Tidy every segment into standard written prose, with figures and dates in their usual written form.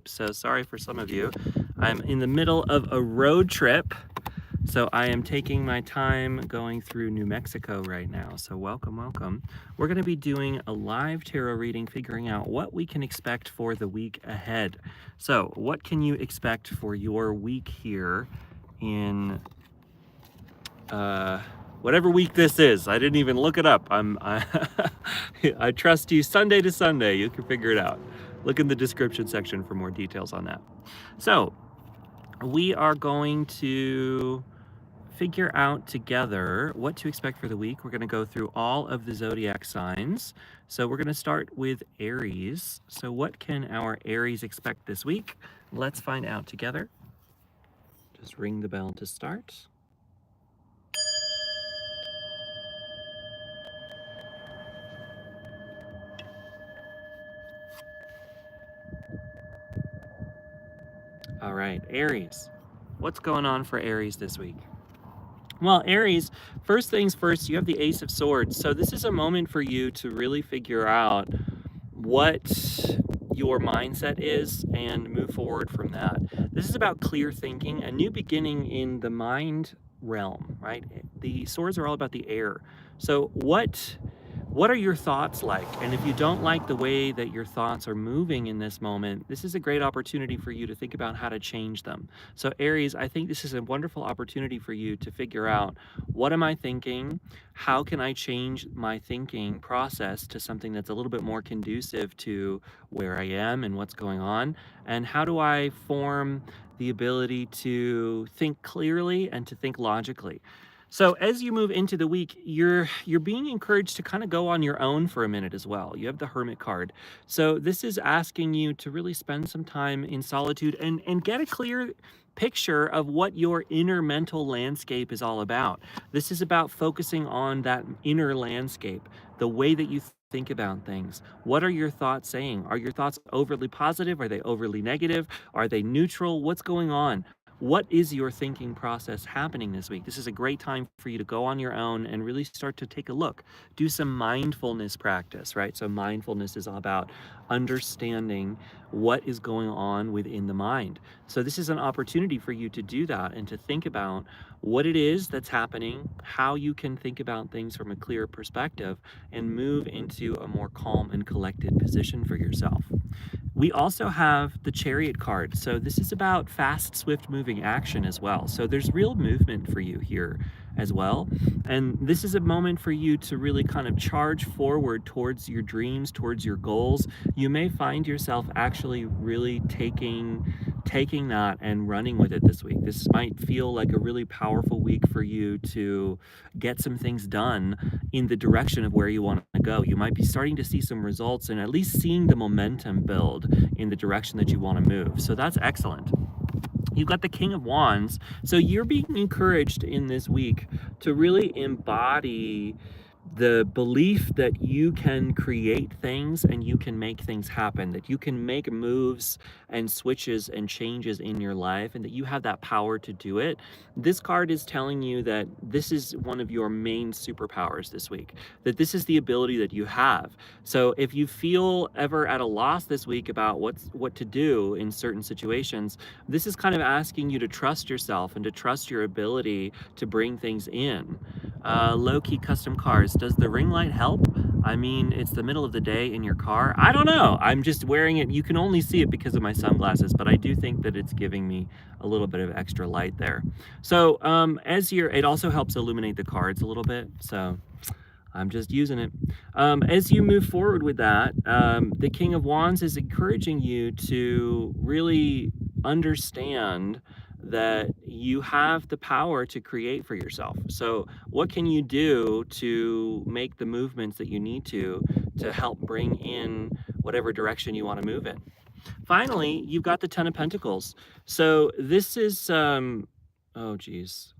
So sorry for some of you. I'm in the middle of a road trip, so I am taking my time going through New Mexico right now. So welcome, welcome. We're going to be doing a live tarot reading, figuring out what we can expect for the week ahead. So what can you expect for your week here in whatever week this is? I didn't even look it up. I trust you Sunday to Sunday. You can figure it out. Look in the description section for more details on that. So we are going to figure out together what to expect for the week. We're going to go through all of the zodiac signs. So we're going to start with Aries. So what can our Aries expect this week? Let's find out together. Just ring the bell to start. All right, Aries. What's going on for Aries this week? Well, Aries, first things first, you have the Ace of Swords. So this is a moment for you to really figure out what your mindset is and move forward from that. This is about clear thinking, a new beginning in the mind realm, right? The swords are all about the air. So what are your thoughts like? And if you don't like the way that your thoughts are moving in this moment, this is a great opportunity for you to think about how to change them. So Aries, I think this is a wonderful opportunity for you to figure out, what am I thinking? How can I change my thinking process to something that's a little bit more conducive to where I am and what's going on? And how do I form the ability to think clearly and to think logically? So as you move into the week, you're being encouraged to kind of go on your own for a minute as well. You have the Hermit card. So this is asking you to really spend some time in solitude and get a clear picture of what your inner mental landscape is all about. This is about focusing on that inner landscape, the way that you think about things. What are your thoughts saying? Are your thoughts overly positive? Are they overly negative? Are they neutral? What's going on? What is your thinking process happening this week? This is a great time for you to go on your own and really start to take a look. Do some mindfulness practice, right? So mindfulness is all about understanding what is going on within the mind. So this is an opportunity for you to do that and to think about what it is that's happening, how you can think about things from a clear perspective and move into a more calm and collected position for yourself. We also have the Chariot card. So this is about fast, swift moving action as well. So there's real movement for you here as well. And this is a moment for you to really kind of charge forward towards your dreams, towards your goals. You may find yourself actually really taking that and running with it this week. This might feel like a really powerful week for you to get some things done in the direction of where you want to go. You might be starting to see some results and at least seeing the momentum build in the direction that you want to move. So that's excellent. You've got the King of Wands. So you're being encouraged in this week to really embody the belief that you can create things and you can make things happen, that you can make moves and switches and changes in your life, and that you have that power to do it. This card is telling you that this is one of your main superpowers this week, that this is the ability that you have. So if you feel ever at a loss this week about what to do in certain situations, this is kind of asking you to trust yourself and to trust your ability to bring things in. Low-key custom cars. Does the ring light help? I mean, it's the middle of the day in your car. I don't know. I'm just wearing it. You can only see it because of my sunglasses, but I do think that it's giving me a little bit of extra light there. So it also helps illuminate the cards a little bit. So I'm just using it. As you move forward with that, the King of Wands is encouraging you to really understand that you have the power to create for yourself. So what can you do to make the movements that you need to help bring in whatever direction you want to move in? Finally, you've got the Ten of Pentacles. So this is, oh geez.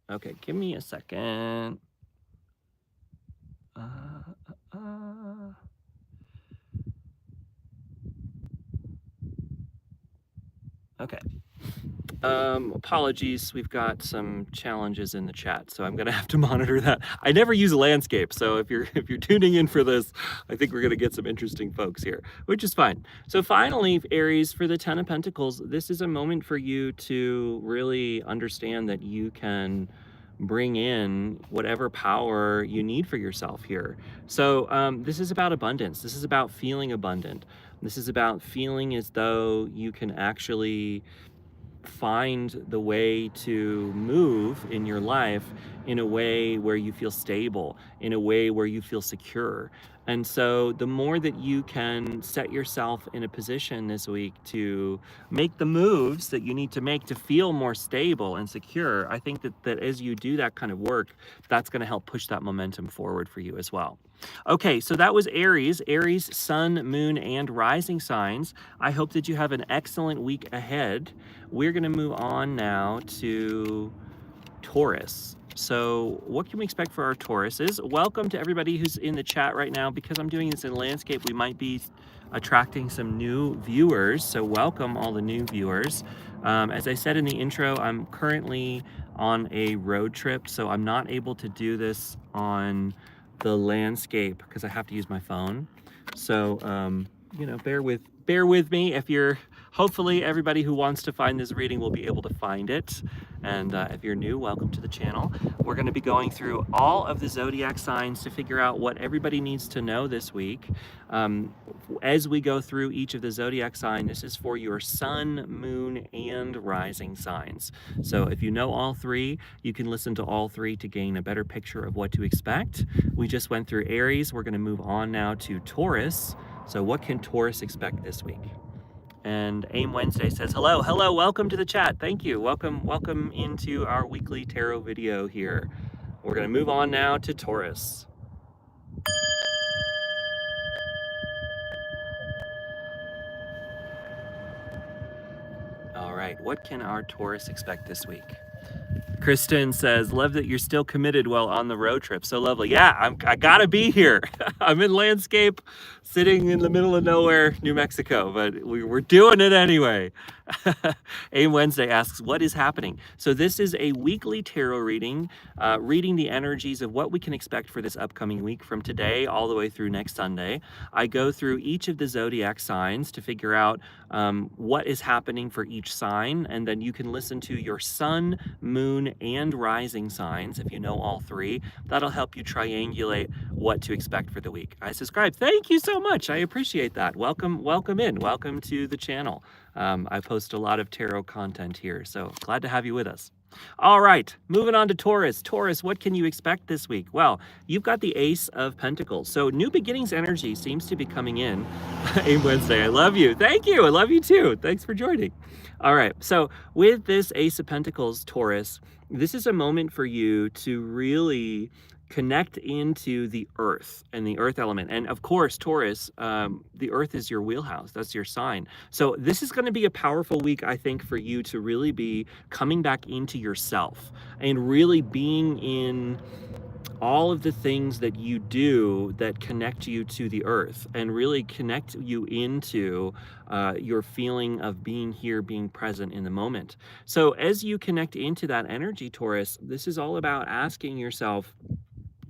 Okay, give me a second. Okay. Apologies, we've got some challenges in the chat, so I'm gonna have to monitor that. I never use a landscape, so if you're tuning in for this, I think we're gonna get some interesting folks here, which is fine. So finally, Aries, for the Ten of Pentacles, this is a moment for you to really understand that you can bring in whatever power you need for yourself here. So this is about abundance. This is about feeling abundant. This is about feeling as though you can actually find the way to move in your life in a way where you feel stable, in a way where you feel secure. And so the more that you can set yourself in a position this week to make the moves that you need to make to feel more stable and secure, I think that as you do that kind of work, that's going to help push that momentum forward for you as well. Okay, so that was Aries. Aries, sun, moon, and rising signs. I hope that you have an excellent week ahead. We're going to move on now to Taurus. So what can we expect for our Tauruses? Welcome to everybody who's in the chat right now. Because I'm doing this in landscape, we might be attracting some new viewers. So welcome all the new viewers. As I said in the intro, I'm currently on a road trip, so I'm not able to do this on the landscape because I have to use my phone. So, you know, bear with me. If you're, hopefully everybody who wants to find this reading will be able to find it. And if you're new, welcome to the channel. We're going to be going through all of the zodiac signs to figure out what everybody needs to know this week. As we go through each of the zodiac sign, this is for your sun, moon, and rising signs. So if you know all three, you can listen to all three to gain a better picture of what to expect. We just went through Aries. We're going to move on now to Taurus. So what can Taurus expect this week? And Aim Wednesday says, hello, welcome to the chat. Thank you. Welcome into our weekly tarot video here. We're going to move on now to Taurus. All right, what can our Taurus expect this week? Kristen says, love that you're still committed while on the road trip. So lovely. Yeah, I gotta be here. I'm in landscape, sitting in the middle of nowhere, New Mexico, but we're doing it anyway. Aim Wednesday asks, what is happening? So this is a weekly tarot reading, reading the energies of what we can expect for this upcoming week from today all the way through next Sunday. I go through each of the zodiac signs to figure out what is happening for each sign, and then you can listen to your sun, moon, and rising signs if you know all three. That'll help you triangulate what to expect for the week. I subscribe. Thank you so much. I appreciate that. Welcome to the channel. I post a lot of tarot content here, so glad to have you with us. All right, moving on to Taurus. Taurus, what can you expect this week? Well, you've got the Ace of Pentacles. So new beginnings energy seems to be coming in. Aim Wednesday, I love you. Thank you. I love you too. Thanks for joining. All right, so with this Ace of Pentacles, Taurus, this is a moment for you to really connect into the earth and the earth element. And of course, Taurus, the earth is your wheelhouse. That's your sign. So this is going to be a powerful week, I think, for you to really be coming back into yourself and really being in all of the things that you do that connect you to the earth and really connect you into your feeling of being here, being present in the moment. So as you connect into that energy, Taurus, this is all about asking yourself,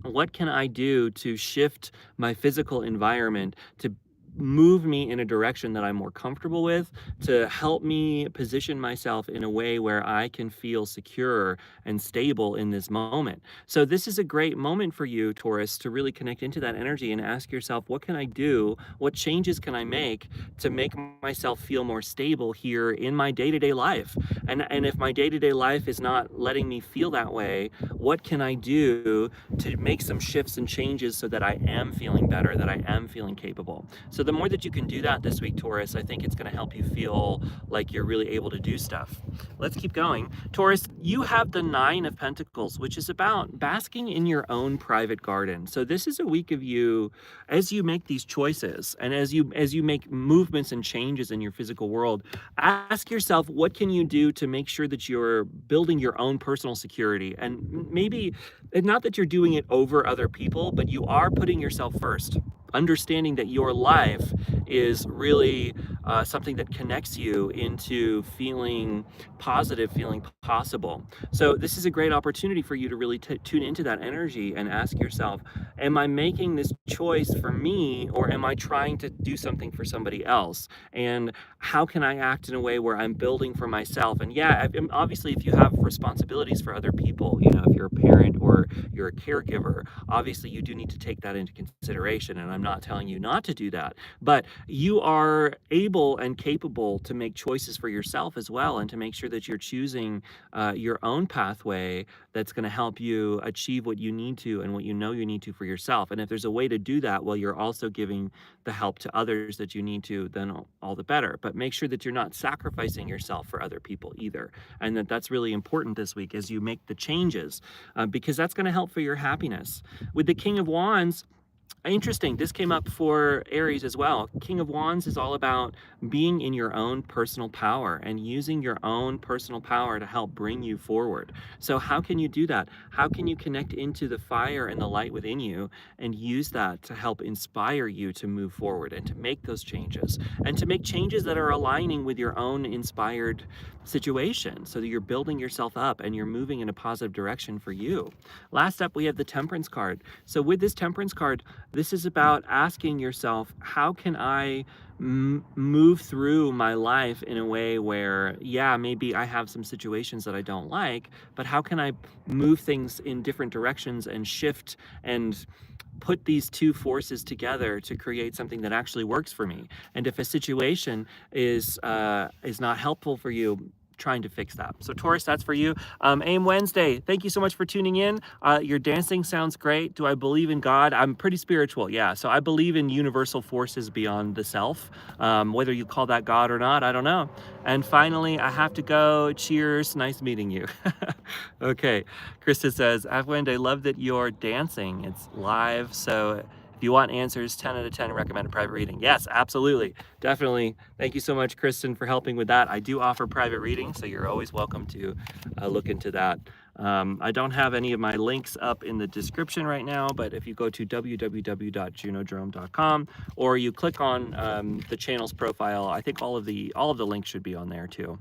what can I do to shift my physical environment to move me in a direction that I'm more comfortable with, to help me position myself in a way where I can feel secure and stable in this moment. So this is a great moment for you, Taurus, to really connect into that energy and ask yourself, what can I do? What changes can I make to make myself feel more stable here in my day-to-day life? And if my day-to-day life is not letting me feel that way, what can I do to make some shifts and changes so that I am feeling better, that I am feeling capable? So the more that you can do that this week, Taurus, I think it's going to help you feel like you're really able to do stuff. Let's keep going. Taurus, you have the Nine of Pentacles, which is about basking in your own private garden. So this is a week of you, as you make these choices and as you make movements and changes in your physical world, ask yourself, what can you do to make sure that you're building your own personal security? And maybe, not that you're doing it over other people, but you are putting yourself first. Understanding that your life is really something that connects you into feeling positive, feeling possible. So this is a great opportunity for you to really tune into that energy and ask yourself, am I making this choice for me, or am I trying to do something for somebody else? And how can I act in a way where I'm building for myself? And yeah, obviously, if you have responsibilities for other people, if you're a parent or you're a caregiver, obviously you do need to take that into consideration. And I'm not telling you not to do that, but you are able and capable to make choices for yourself as well, and to make sure that you're choosing your own pathway that's going to help you achieve what you need to and what you know you need to for yourself. And if there's a way to do that while you're also giving the help to others that you need to, then all the better. But make sure that you're not sacrificing yourself for other people either. And that's really important this week as you make the changes, because that's going to help for your happiness. With the King of Wands, interesting, this came up for Aries as well. King of Wands is all about being in your own personal power and using your own personal power to help bring you forward. So how can you do that? How can you connect into the fire and the light within you and use that to help inspire you to move forward and to make those changes, and to make changes that are aligning with your own inspired situation, so that you're building yourself up and you're moving in a positive direction for you. Last up, we have the Temperance card. So with this Temperance card, this is about asking yourself, how can I move through my life in a way where, yeah, maybe I have some situations that I don't like, but how can I move things in different directions and shift and put these two forces together to create something that actually works for me? And if a situation is not helpful for you, trying to fix that. So Taurus, that's for you. AIM Wednesday, thank you so much for tuning in. Your dancing sounds great. Do I believe in God? I'm pretty spiritual, yeah. So I believe in universal forces beyond the self. Whether you call that God or not, I don't know. And finally, I have to go. Cheers, nice meeting you. Okay, Krista says, I love that you're dancing. It's live, so if you want answers, 10 out of 10 recommend a private reading. Yes, absolutely. Definitely. Thank you so much, Kristen, for helping with that. I do offer private readings, so you're always welcome to look into that. I don't have any of my links up in the description right now, but if you go to www.junodrome.com or you click on the channel's profile, I think all of the links should be on there too.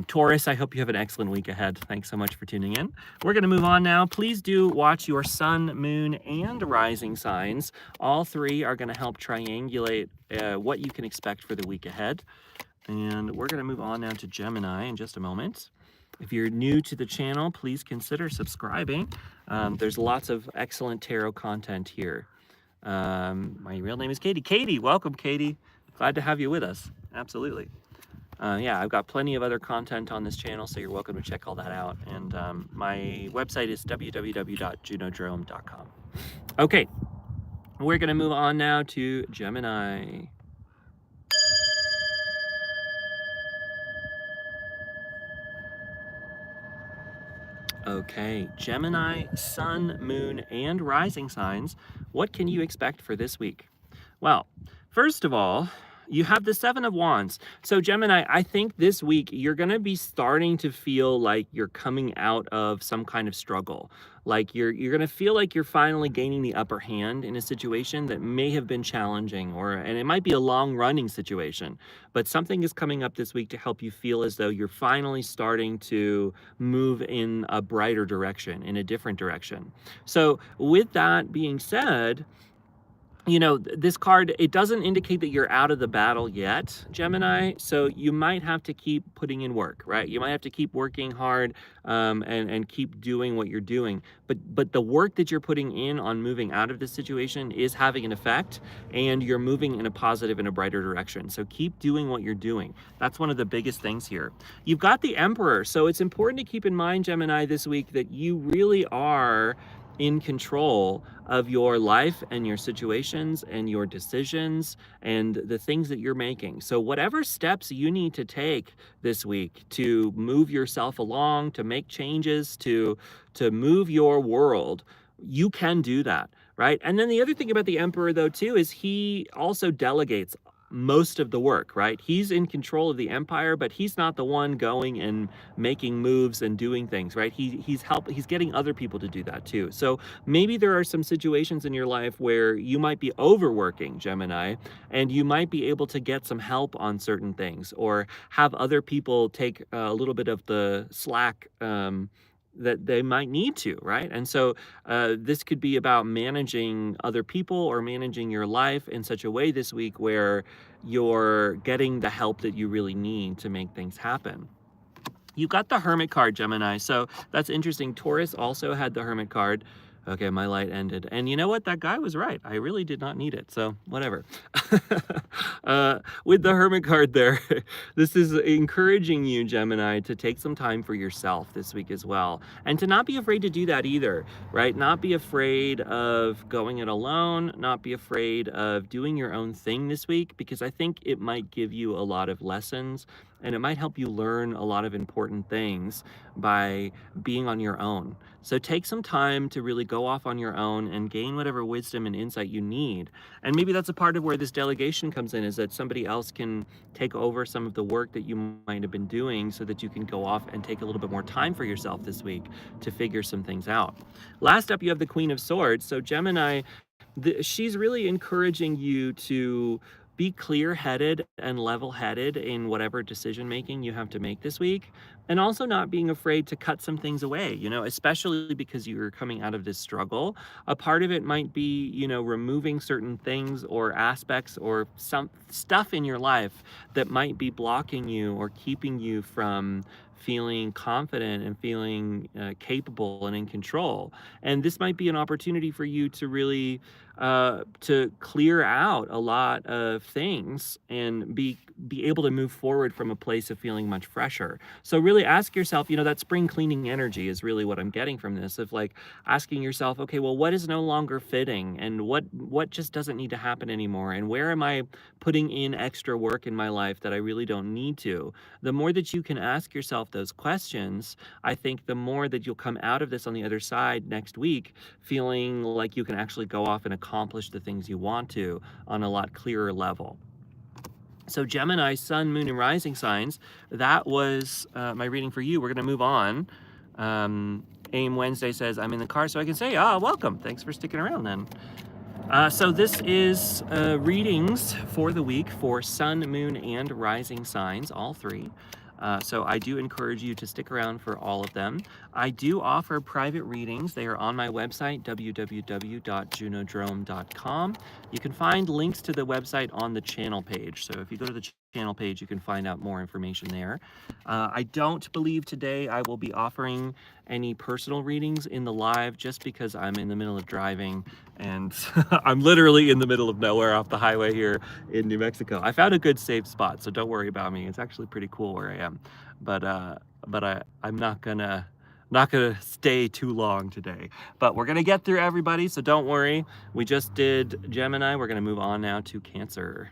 Taurus, I hope you have an excellent week ahead. Thanks so much for tuning in. We're going to move on now. Please do watch your sun, moon, and rising signs. All three are going to help triangulate what you can expect for the week ahead. And we're going to move on now to Gemini in just a moment. If you're new to the channel, please consider subscribing. There's lots of excellent tarot content here. My real name is Katie. Katie, welcome, Katie. Glad to have you with us. Absolutely. Yeah, I've got plenty of other content on this channel, so you're welcome to check all that out. And my website is www.junodrome.com. Okay, we're going to move on now to Gemini. Okay, Gemini, sun, moon, and rising signs. What can you expect for this week? Well, first of all, you have the Seven of Wands. So Gemini, I think this week you're going to be starting to feel like you're coming out of some kind of struggle. Like you're going to feel like you're finally gaining the upper hand in a situation that may have been challenging, and it might be a long-running situation, but something is coming up this week to help you feel as though you're finally starting to move in a brighter direction, in a different direction. So with that being said, this card, it doesn't indicate that you're out of the battle yet, Gemini. So you might have to keep putting in work, right? You might have to keep working hard and keep doing what you're doing. But the work that you're putting in on moving out of this situation is having an effect, and you're moving in a positive and a brighter direction. So keep doing what you're doing. That's one of the biggest things here. You've got the Emperor. So it's important to keep in mind, Gemini, this week that you really are in control of your life and your situations and your decisions and the things that you're making. So whatever steps you need to take this week to move yourself along, to make changes, to move your world, you can do that, right? And then the other thing about the Emperor, though, too, is he also delegates most of the work, right? He's in control of the empire, but he's not the one going and making moves and doing things, right? He's getting other people to do that too. So maybe there are some situations in your life where you might be overworking, Gemini, and you might be able to get some help on certain things, or have other people take a little bit of the slack that they might need to, right? And so this could be about managing other people or managing your life in such a way this week where you're getting the help that you really need to make things happen. You got the Hermit card, Gemini, so that's interesting. Taurus also had the Hermit card. Okay, my light ended. And you know what? That guy was right. I really did not need it, so whatever. With the Hermit card there, this is encouraging you, Gemini, to take some time for yourself this week as well. And to not be afraid to do that either, right? Not be afraid of going it alone, not be afraid of doing your own thing this week, because I think it might give you a lot of lessons and it might help you learn a lot of important things by being on your own. So take some time to really go off on your own and gain whatever wisdom and insight you need. And maybe that's a part of where this delegation comes in, is that somebody else can take over some of the work that you might have been doing so that you can go off and take a little bit more time for yourself this week to figure some things out. Last up, you have the Queen of Swords. So Gemini, she's really encouraging you to be clear-headed and level-headed in whatever decision making you have to make this week, and also not being afraid to cut some things away, especially because you're coming out of this struggle. A part of it might be, removing certain things or aspects or some stuff in your life that might be blocking you or keeping you from feeling confident and feeling capable and in control. And this might be an opportunity for you to really to clear out a lot of things and be able to move forward from a place of feeling much fresher. So really ask yourself, that spring cleaning energy is really what I'm getting from this, of like asking yourself, okay, well, what is no longer fitting, and what just doesn't need to happen anymore, and where am I putting in extra work in my life that I really don't need to? The more that you can ask yourself those questions, I think the more that you'll come out of this on the other side next week feeling like you can actually go off and accomplish the things you want to on a lot clearer level. So Gemini, Sun, Moon, and Rising signs, that was my reading for you. We're going to move on. AIM Wednesday says, I'm in the car, so I can say, welcome. Thanks for sticking around then. So this is readings for the week for Sun, Moon, and Rising signs, all three. So I do encourage you to stick around for all of them. I do offer private readings. They are on my website, www.junodrome.com. You can find links to the website on the channel page. So if you go to the channel page, you can find out more information there. I don't believe today I will be offering any personal readings in the live, just because I'm in the middle of driving and I'm literally in the middle of nowhere off the highway here in New Mexico. I found a good safe spot, so don't worry about me. It's actually pretty cool where I am, but I'm not gonna stay too long today. But we're gonna get through, everybody, so don't worry. We just did Gemini. We're gonna move on now to Cancer.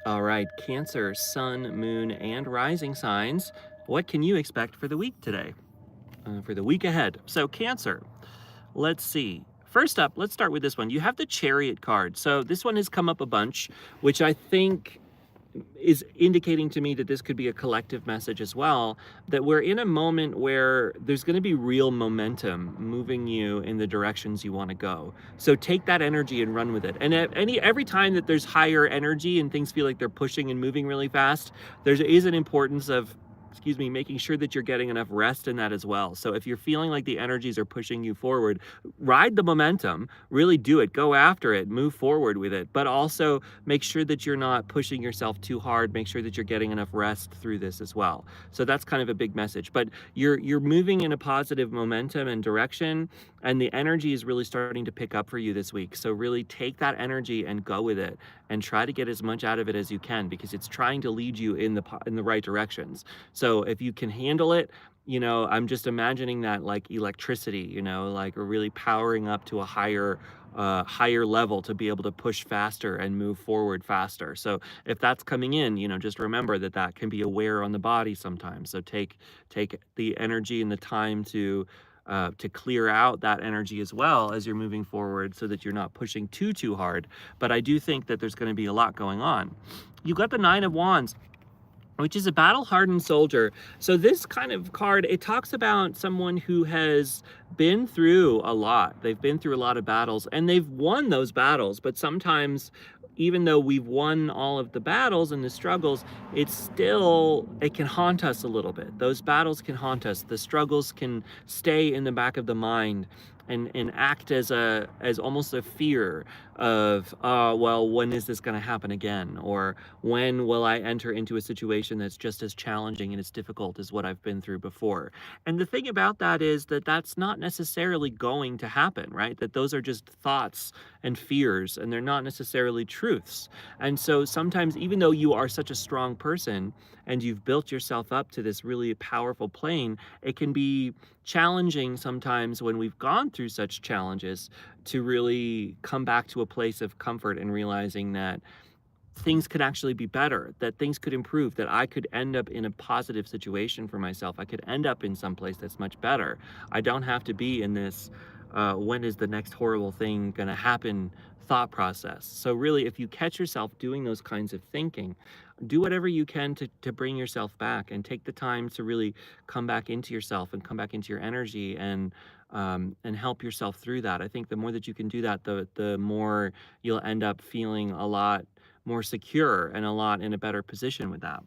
All right, Cancer, Sun, Moon, and Rising signs. What can you expect for the week today? For the week ahead. So Cancer, let's see. First up, let's start with this one. You have the Chariot card. So this one has come up a bunch, which I think is indicating to me that this could be a collective message as well, that we're in a moment where there's going to be real momentum moving you in the directions you want to go. So take that energy and run with it. And every time that there's higher energy and things feel like they're pushing and moving really fast, there is an importance of making sure that you're getting enough rest in that as well. So if you're feeling like the energies are pushing you forward, ride the momentum, really do it, go after it, move forward with it, but also make sure that you're not pushing yourself too hard, make sure that you're getting enough rest through this as well. So that's kind of a big message, but you're moving in a positive momentum and direction, and the energy is really starting to pick up for you this week. So really take that energy and go with it, and try to get as much out of it as you can, because it's trying to lead you in the right directions. So if you can handle it, I'm just imagining that like electricity, like really powering up to a higher level to be able to push faster and move forward faster. So if that's coming in, just remember that that can be a wear on the body sometimes. So take the energy and the time to clear out that energy as well as you're moving forward, so that you're not pushing too hard. But I do think that there's going to be a lot going on. You got the Nine of Wands, which is a battle-hardened soldier. So this kind of card, it talks about someone who has been through a lot. They've been through a lot of battles, and they've won those battles. But sometimes, even though we've won all of the battles and the struggles, it can haunt us a little bit. Those battles can haunt us. The struggles can stay in the back of the mind and act as almost a fear of, well, when is this going to happen again? Or when will I enter into a situation that's just as challenging and as difficult as what I've been through before? And the thing about that is that that's not necessarily going to happen, right? That those are just thoughts and fears, and they're not necessarily truths. And so sometimes, even though you are such a strong person and you've built yourself up to this really powerful plane, it can be challenging sometimes when we've gone through such challenges to really come back to a place of comfort and realizing that things could actually be better, that things could improve, that I could end up in a positive situation for myself. I could end up in some place that's much better. I don't have to be in this, when is the next horrible thing going to happen thought process. So really, if you catch yourself doing those kinds of thinking, do whatever you can to bring yourself back, and take the time to really come back into yourself and come back into your energy, and help yourself through that. I think the more that you can do that, the more you'll end up feeling a lot more secure and a lot in a better position with that.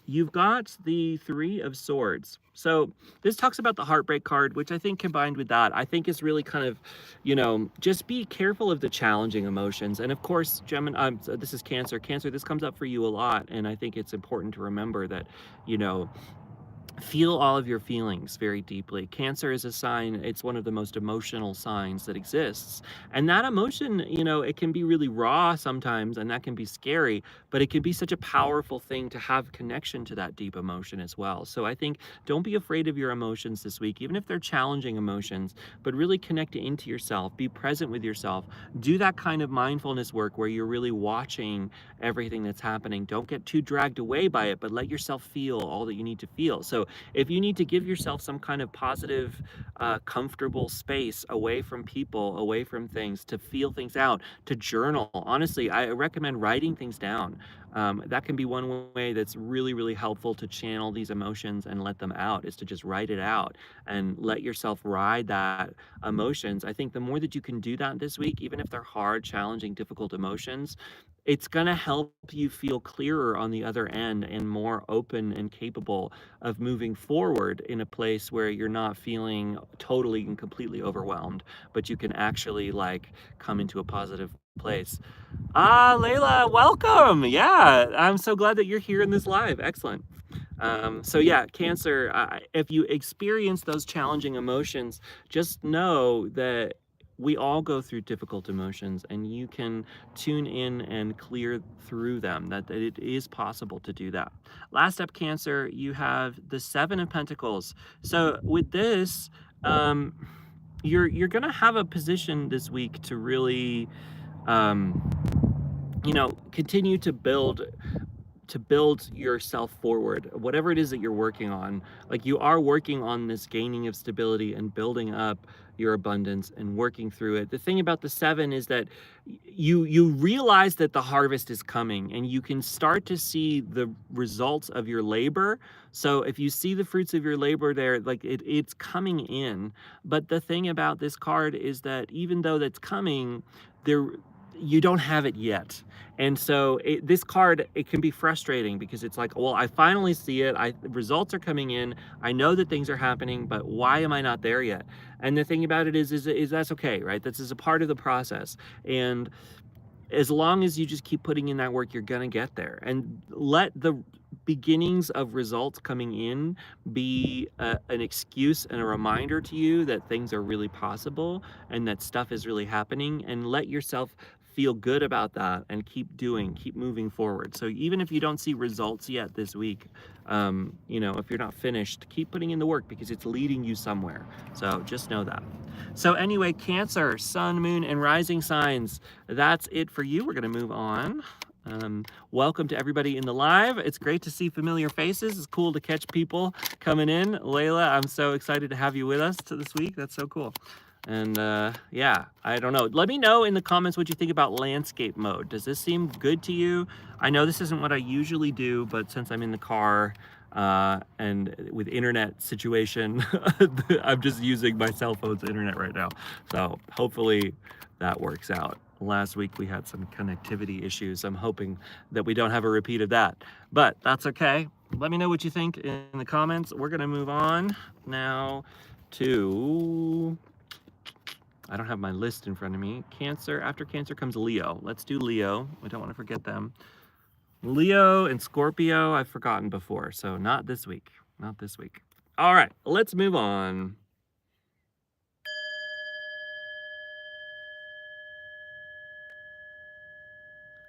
You've got the Three of Swords. So this talks about the heartbreak card, which I think combined with that, I think is really kind of, just be careful of the challenging emotions. And of course, Gemini, this is Cancer. Cancer, this comes up for you a lot. And I think it's important to remember that, feel all of your feelings very deeply. Cancer is a sign, it's one of the most emotional signs that exists. And that emotion, it can be really raw sometimes, and that can be scary, but it can be such a powerful thing to have connection to that deep emotion as well. So I think don't be afraid of your emotions this week, even if they're challenging emotions, but really connect into yourself, be present with yourself, do that kind of mindfulness work where you're really watching everything that's happening. Don't get too dragged away by it, but let yourself feel all that you need to feel. So if you need to give yourself some kind of positive, comfortable space away from people, away from things, to feel things out, to journal. Honestly, I recommend writing things down. That can be one way that's really, really helpful to channel these emotions and let them out, is to just write it out and let yourself ride that emotions. I think the more that you can do that this week, even if they're hard, challenging, difficult emotions, it's going to help you feel clearer on the other end and more open and capable of moving forward in a place where you're not feeling totally and completely overwhelmed, but you can actually like come into a positive place. Layla, welcome. Yeah, I'm so glad that you're here in this live. Excellent. So yeah, Cancer, if you experience those challenging emotions, just know that we all go through difficult emotions, and you can tune in and clear through them, that it is possible to do that. Last up, Cancer, you have the Seven of Pentacles. So with this, you're gonna have a position this week to really, continue to build yourself forward, whatever it is that you're working on. Like, you are working on this gaining of stability and building up your abundance and working through it. The thing about the Seven is that you realize that the harvest is coming, and you can start to see the results of your labor. So if you see the fruits of your labor there, like it's coming in. But the thing about this card is that even though that's coming, there, you don't have it yet. And so this card, it can be frustrating, because it's like, well, I finally see it. The results are coming in. I know that things are happening, but why am I not there yet? And the thing about it is that's okay, right? This is a part of the process. And as long as you just keep putting in that work, you're going to get there. And let the beginnings of results coming in be an excuse and a reminder to you that things are really possible and that stuff is really happening. And let yourself feel good about that and keep moving forward. So even if you don't see results yet this week, if you're not finished, keep putting in the work because it's leading you somewhere. So just know that. So anyway, Cancer, sun, moon, and rising signs. That's it for you. We're going to move on. Welcome to everybody in the live. It's great to see familiar faces. It's cool to catch people coming in. Layla, I'm so excited to have you with us this week. That's so cool. And yeah, I don't know. Let me know in the comments what you think about landscape mode. Does this seem good to you? I know this isn't what I usually do, but since I'm in the car and with internet situation, I'm just using my cell phone's internet right now. So hopefully that works out. Last week we had some connectivity issues. I'm hoping that we don't have a repeat of that, but that's okay. Let me know what you think in the comments. We're gonna move on now to, I don't have my list in front of me. Cancer, after Cancer comes Leo. Let's do Leo. We don't want to forget them. Leo and Scorpio, I've forgotten before, so not this week. Not this week. All right, let's move on.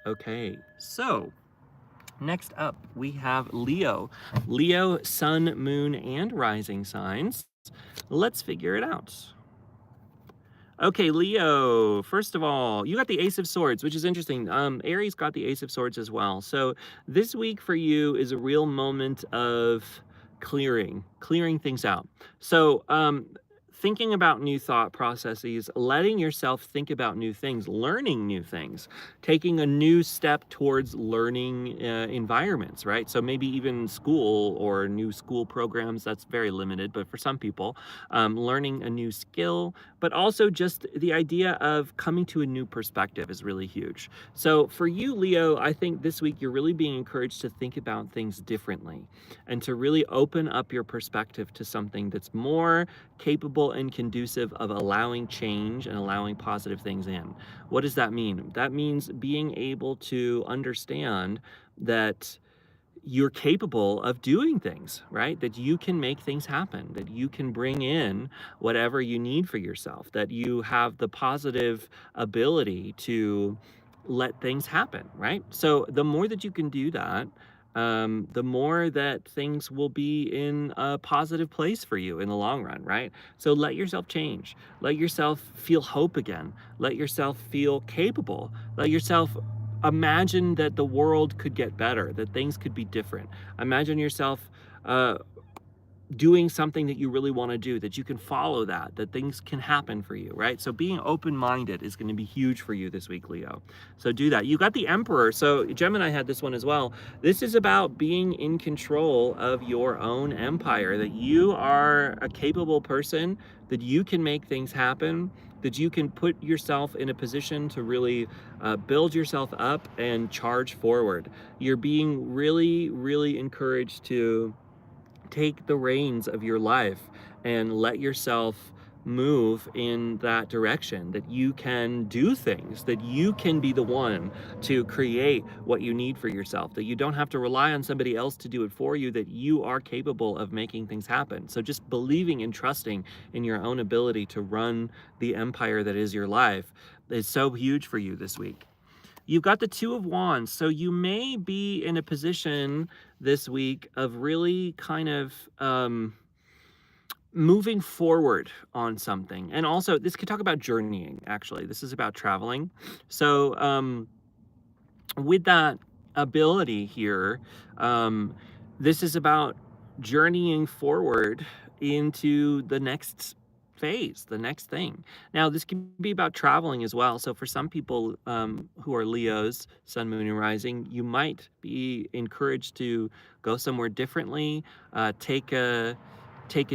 Okay, so next up we have Leo. Leo, sun, moon, and rising signs. Let's figure it out. Okay, Leo, first of all, you got the Ace of Swords, which is interesting. Aries got the Ace of Swords as well. So this week for you is a real moment of clearing things out. So thinking about new thought processes, letting yourself think about new things, learning new things, taking a new step towards learning environments, right? So maybe even school or new school programs, that's very limited, but for some people, learning a new skill, but also just the idea of coming to a new perspective is really huge. So for you, Leo, I think this week you're really being encouraged to think about things differently and to really open up your perspective to something that's more capable and conducive of allowing change and allowing positive things in. What does that mean? That means being able to understand that you're capable of doing things, right? That you can make things happen, that you can bring in whatever you need for yourself, that you have the positive ability to let things happen, right? So the more that you can do that, the more that things will be in a positive place for you in the long run, right? So let yourself change. Let yourself feel hope again. Let yourself feel capable. Let yourself imagine that the world could get better, that things could be different. Imagine yourself doing something that you really want to do, that you can follow that things can happen for you, right? So being open-minded is going to be huge for you this week, Leo. So do that. You got the Emperor. So Gemini had this one as well. This is about being in control of your own empire, that you are a capable person, that you can make things happen, that you can put yourself in a position to really build yourself up and charge forward. You're being really, really encouraged to take the reins of your life and let yourself move in that direction, that you can do things, that you can be the one to create what you need for yourself, that you don't have to rely on somebody else to do it for you, that you are capable of making things happen. So just believing and trusting in your own ability to run the empire that is your life is so huge for you this week. You've got the Two of Wands, so you may be in a position this week of really kind of moving forward on something. And also, this could talk about journeying, actually. This is about traveling. So with that ability here, this is about journeying forward into the next phase, the next thing. Now, this can be about traveling as well. So for some people who are Leos, sun, moon, and rising, you might be encouraged to go somewhere differently, take a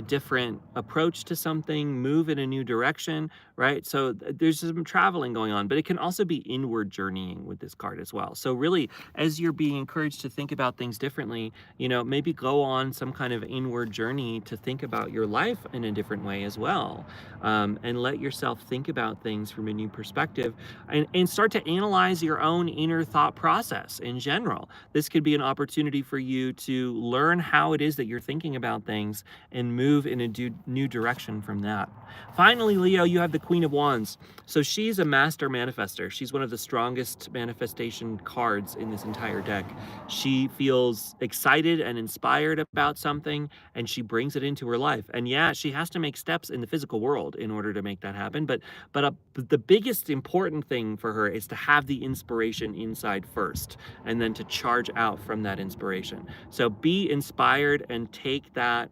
different approach to something, move in a new direction, right? So there's some traveling going on, but it can also be inward journeying with this card as well. So really, as you're being encouraged to think about things differently, maybe go on some kind of inward journey to think about your life in a different way as well. And let yourself think about things from a new perspective and start to analyze your own inner thought process in general. This could be an opportunity for you to learn how it is that you're thinking about things and and move in a new direction from that. Finally, Leo, you have the Queen of Wands. So she's a master manifester. She's one of the strongest manifestation cards in this entire deck. She feels excited and inspired about something, and she brings it into her life. And yeah, she has to make steps in the physical world in order to make that happen. But the biggest important thing for her is to have the inspiration inside first, and then to charge out from that inspiration. So be inspired and take that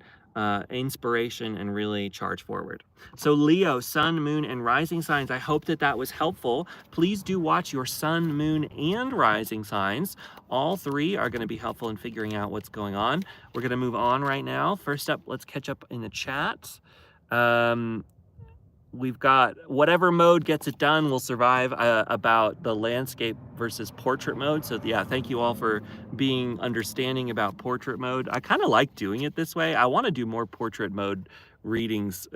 inspiration and really charge forward. So Leo, sun, moon, and rising signs, I hope that that was helpful. Please do watch your sun, moon, and rising signs. All three are going to be helpful in figuring out what's going on. We're going to move on right now. First up, let's catch up in the chat. We've got whatever mode gets it done will survive about the landscape versus portrait mode. So yeah, thank you all for being understanding about portrait mode. I kind of like doing it this way. I want to do more portrait mode readings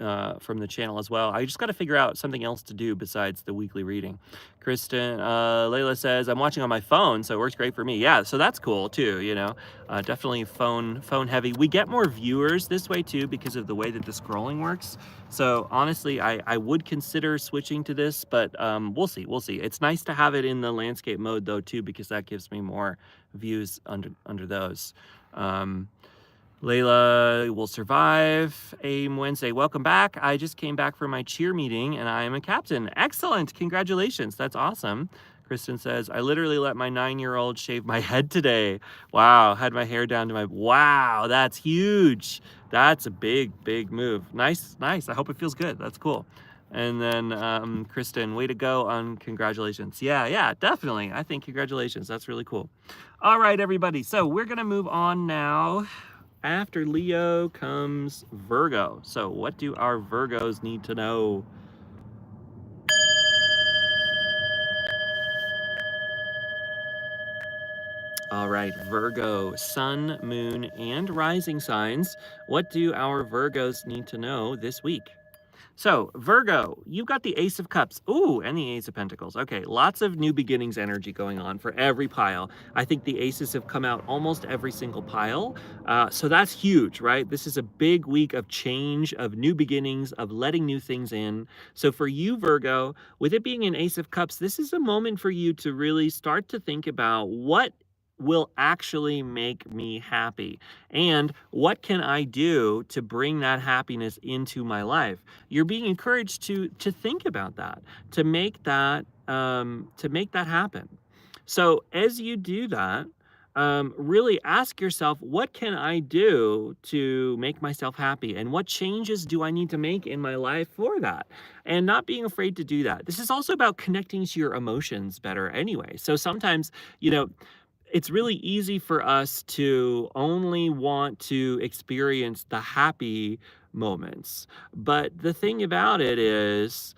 from the channel as well. I just got to figure out something else to do besides the weekly reading. Kristen, Layla says, I'm watching on my phone, so it works great for me. Yeah, so that's cool too, you know, definitely phone heavy. We get more viewers this way too because of the way that the scrolling works. So honestly, I would consider switching to this, but we'll see. It's nice to have it in the landscape mode though too, because that gives me more views under those. Layla will survive. Aim Wednesday, welcome back. I just came back from my cheer meeting and I am a captain. Excellent, congratulations, that's awesome. Kristen says, I literally let my 9-year-old shave my head today. Wow, had my hair down to my, wow, that's huge. That's a big move. Nice, I hope it feels good, that's cool. And then Kristen, way to go on congratulations. Yeah, definitely. I think congratulations, that's really cool. All right, everybody, so we're gonna move on now. After Leo comes Virgo. So what do our Virgos need to know? All right, Virgo, sun, moon, and rising signs. What do our Virgos need to know this week? So, Virgo, you've got the Ace of Cups. Ooh, and the Ace of Pentacles. Okay, lots of new beginnings energy going on for every pile. I think the Aces have come out almost every single pile. So that's huge, right? This is a big week of change, of new beginnings, of letting new things in. So for you, Virgo, with it being an Ace of Cups, this is a moment for you to really start to think about what will actually make me happy, and what can I do to bring that happiness into my life. You're being encouraged to think about that, to make that happen. So as you do that, really ask yourself, what can I do to make myself happy, and what changes do I need to make in my life for that, and not being afraid to do that. This is also about connecting to your emotions better anyway. So sometimes, you know, it's really easy for us to only want to experience the happy moments. But the thing about it is,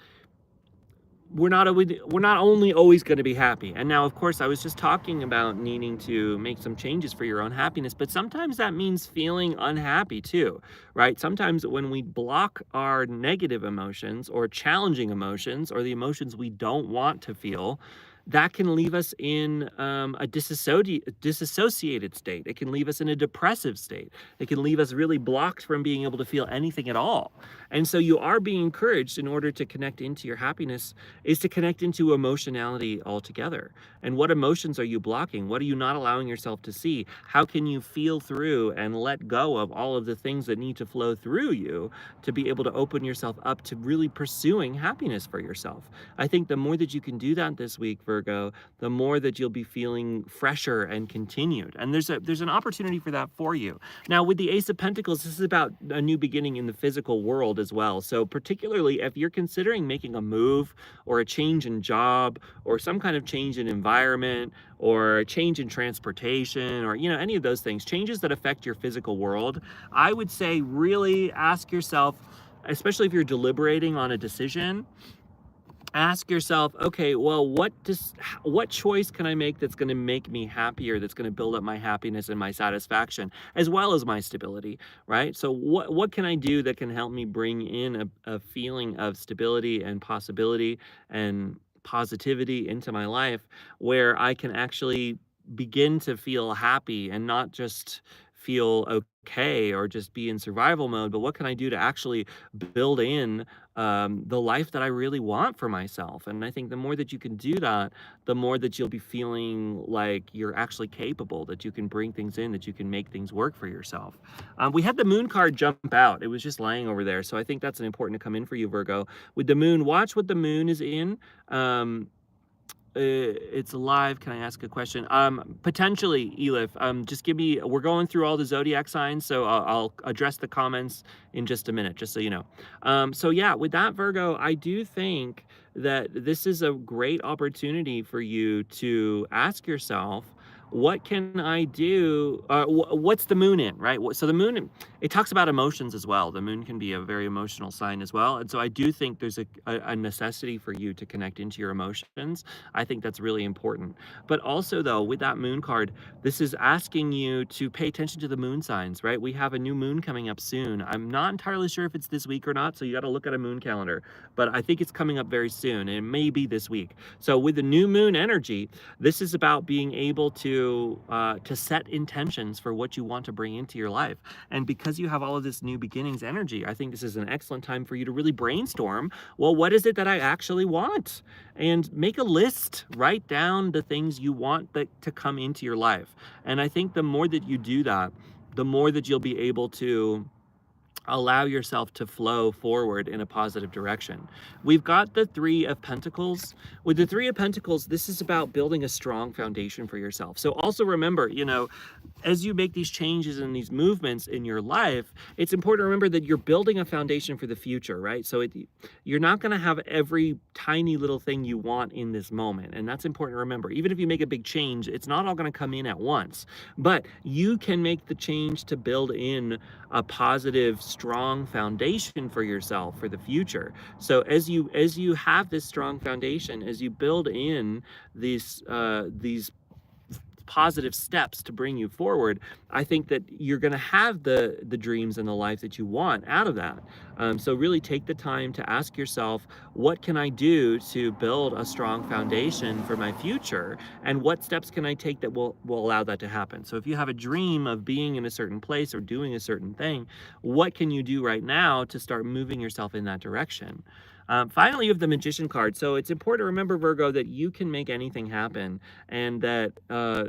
we're not only always going to be happy. And now, of course, I was just talking about needing to make some changes for your own happiness, but sometimes that means feeling unhappy too, right? Sometimes when we block our negative emotions or challenging emotions or the emotions we don't want to feel, that can leave us in a disassociated state. It can leave us in a depressive state. It can leave us really blocked from being able to feel anything at all. And so you are being encouraged, in order to connect into your happiness, is to connect into emotionality altogether. And what emotions are you blocking? What are you not allowing yourself to see? How can you feel through and let go of all of the things that need to flow through you to be able to open yourself up to really pursuing happiness for yourself? I think the more that you can do that this week, Virgo, the more that you'll be feeling fresher and continued. And there's an opportunity for that for you. Now, with the Ace of Pentacles, this is about a new beginning in the physical world as well. So particularly if you're considering making a move or a change in job or some kind of change in environment or a change in transportation, or, you know, any of those things, changes that affect your physical world, I would say really ask yourself, especially if you're deliberating on a decision, ask yourself, okay, well, what choice can I make that's going to make me happier, that's going to build up my happiness and my satisfaction, as well as my stability, right? So what can I do that can help me bring in a feeling of stability and possibility and positivity into my life, where I can actually begin to feel happy and not just feel okay or just be in survival mode, but what can I do to actually build in the life that I really want for myself? And I think the more that you can do that, the more that you'll be feeling like you're actually capable, that you can bring things in, that you can make things work for yourself. We had the moon card jump out. It was just lying over there. So I think that's an important to come in for you, Virgo. With the moon, watch what the moon is in. It's alive. Can I ask a question? Potentially, Elif. Just give me. We're going through all the zodiac signs, so I'll address the comments in just a minute, just so you know. So yeah, with that, Virgo, I do think that this is a great opportunity for you to ask yourself, what can I do? What's the moon in, right? So the moon, it talks about emotions as well. The moon can be a very emotional sign as well. And so I do think there's a necessity for you to connect into your emotions. I think that's really important. But also though, with that moon card, this is asking you to pay attention to the moon signs, right? We have a new moon coming up soon. I'm not entirely sure if it's this week or not, so you got to look at a moon calendar, but I think it's coming up very soon, and it may be this week. So with the new moon energy, this is about being able to set intentions for what you want to bring into your life. And because you have all of this new beginnings energy, I think this is an excellent time for you to really brainstorm, well, what is it that I actually want? And make a list, write down the things you want to come into your life. And I think the more that you do that, the more that you'll be able to allow yourself to flow forward in a positive direction. We've got the Three of Pentacles. With the Three of Pentacles, this is about building a strong foundation for yourself. So also remember, as you make these changes and these movements in your life, it's important to remember that you're building a foundation for the future, right? So you're not going to have every tiny little thing you want in this moment. And that's important to remember. Even if you make a big change, it's not all going to come in at once. But you can make the change to build in a positive, strong foundation for yourself for the future. So as you have this strong foundation, as you build in these positive steps to bring you forward, I think that you're going to have the dreams and the life that you want out of that. So really take the time to ask yourself, what can I do to build a strong foundation for my future? And what steps can I take that will allow that to happen? So if you have a dream of being in a certain place or doing a certain thing, what can you do right now to start moving yourself in that direction? Finally, you have the Magician card. So it's important to remember, Virgo, that you can make anything happen, and that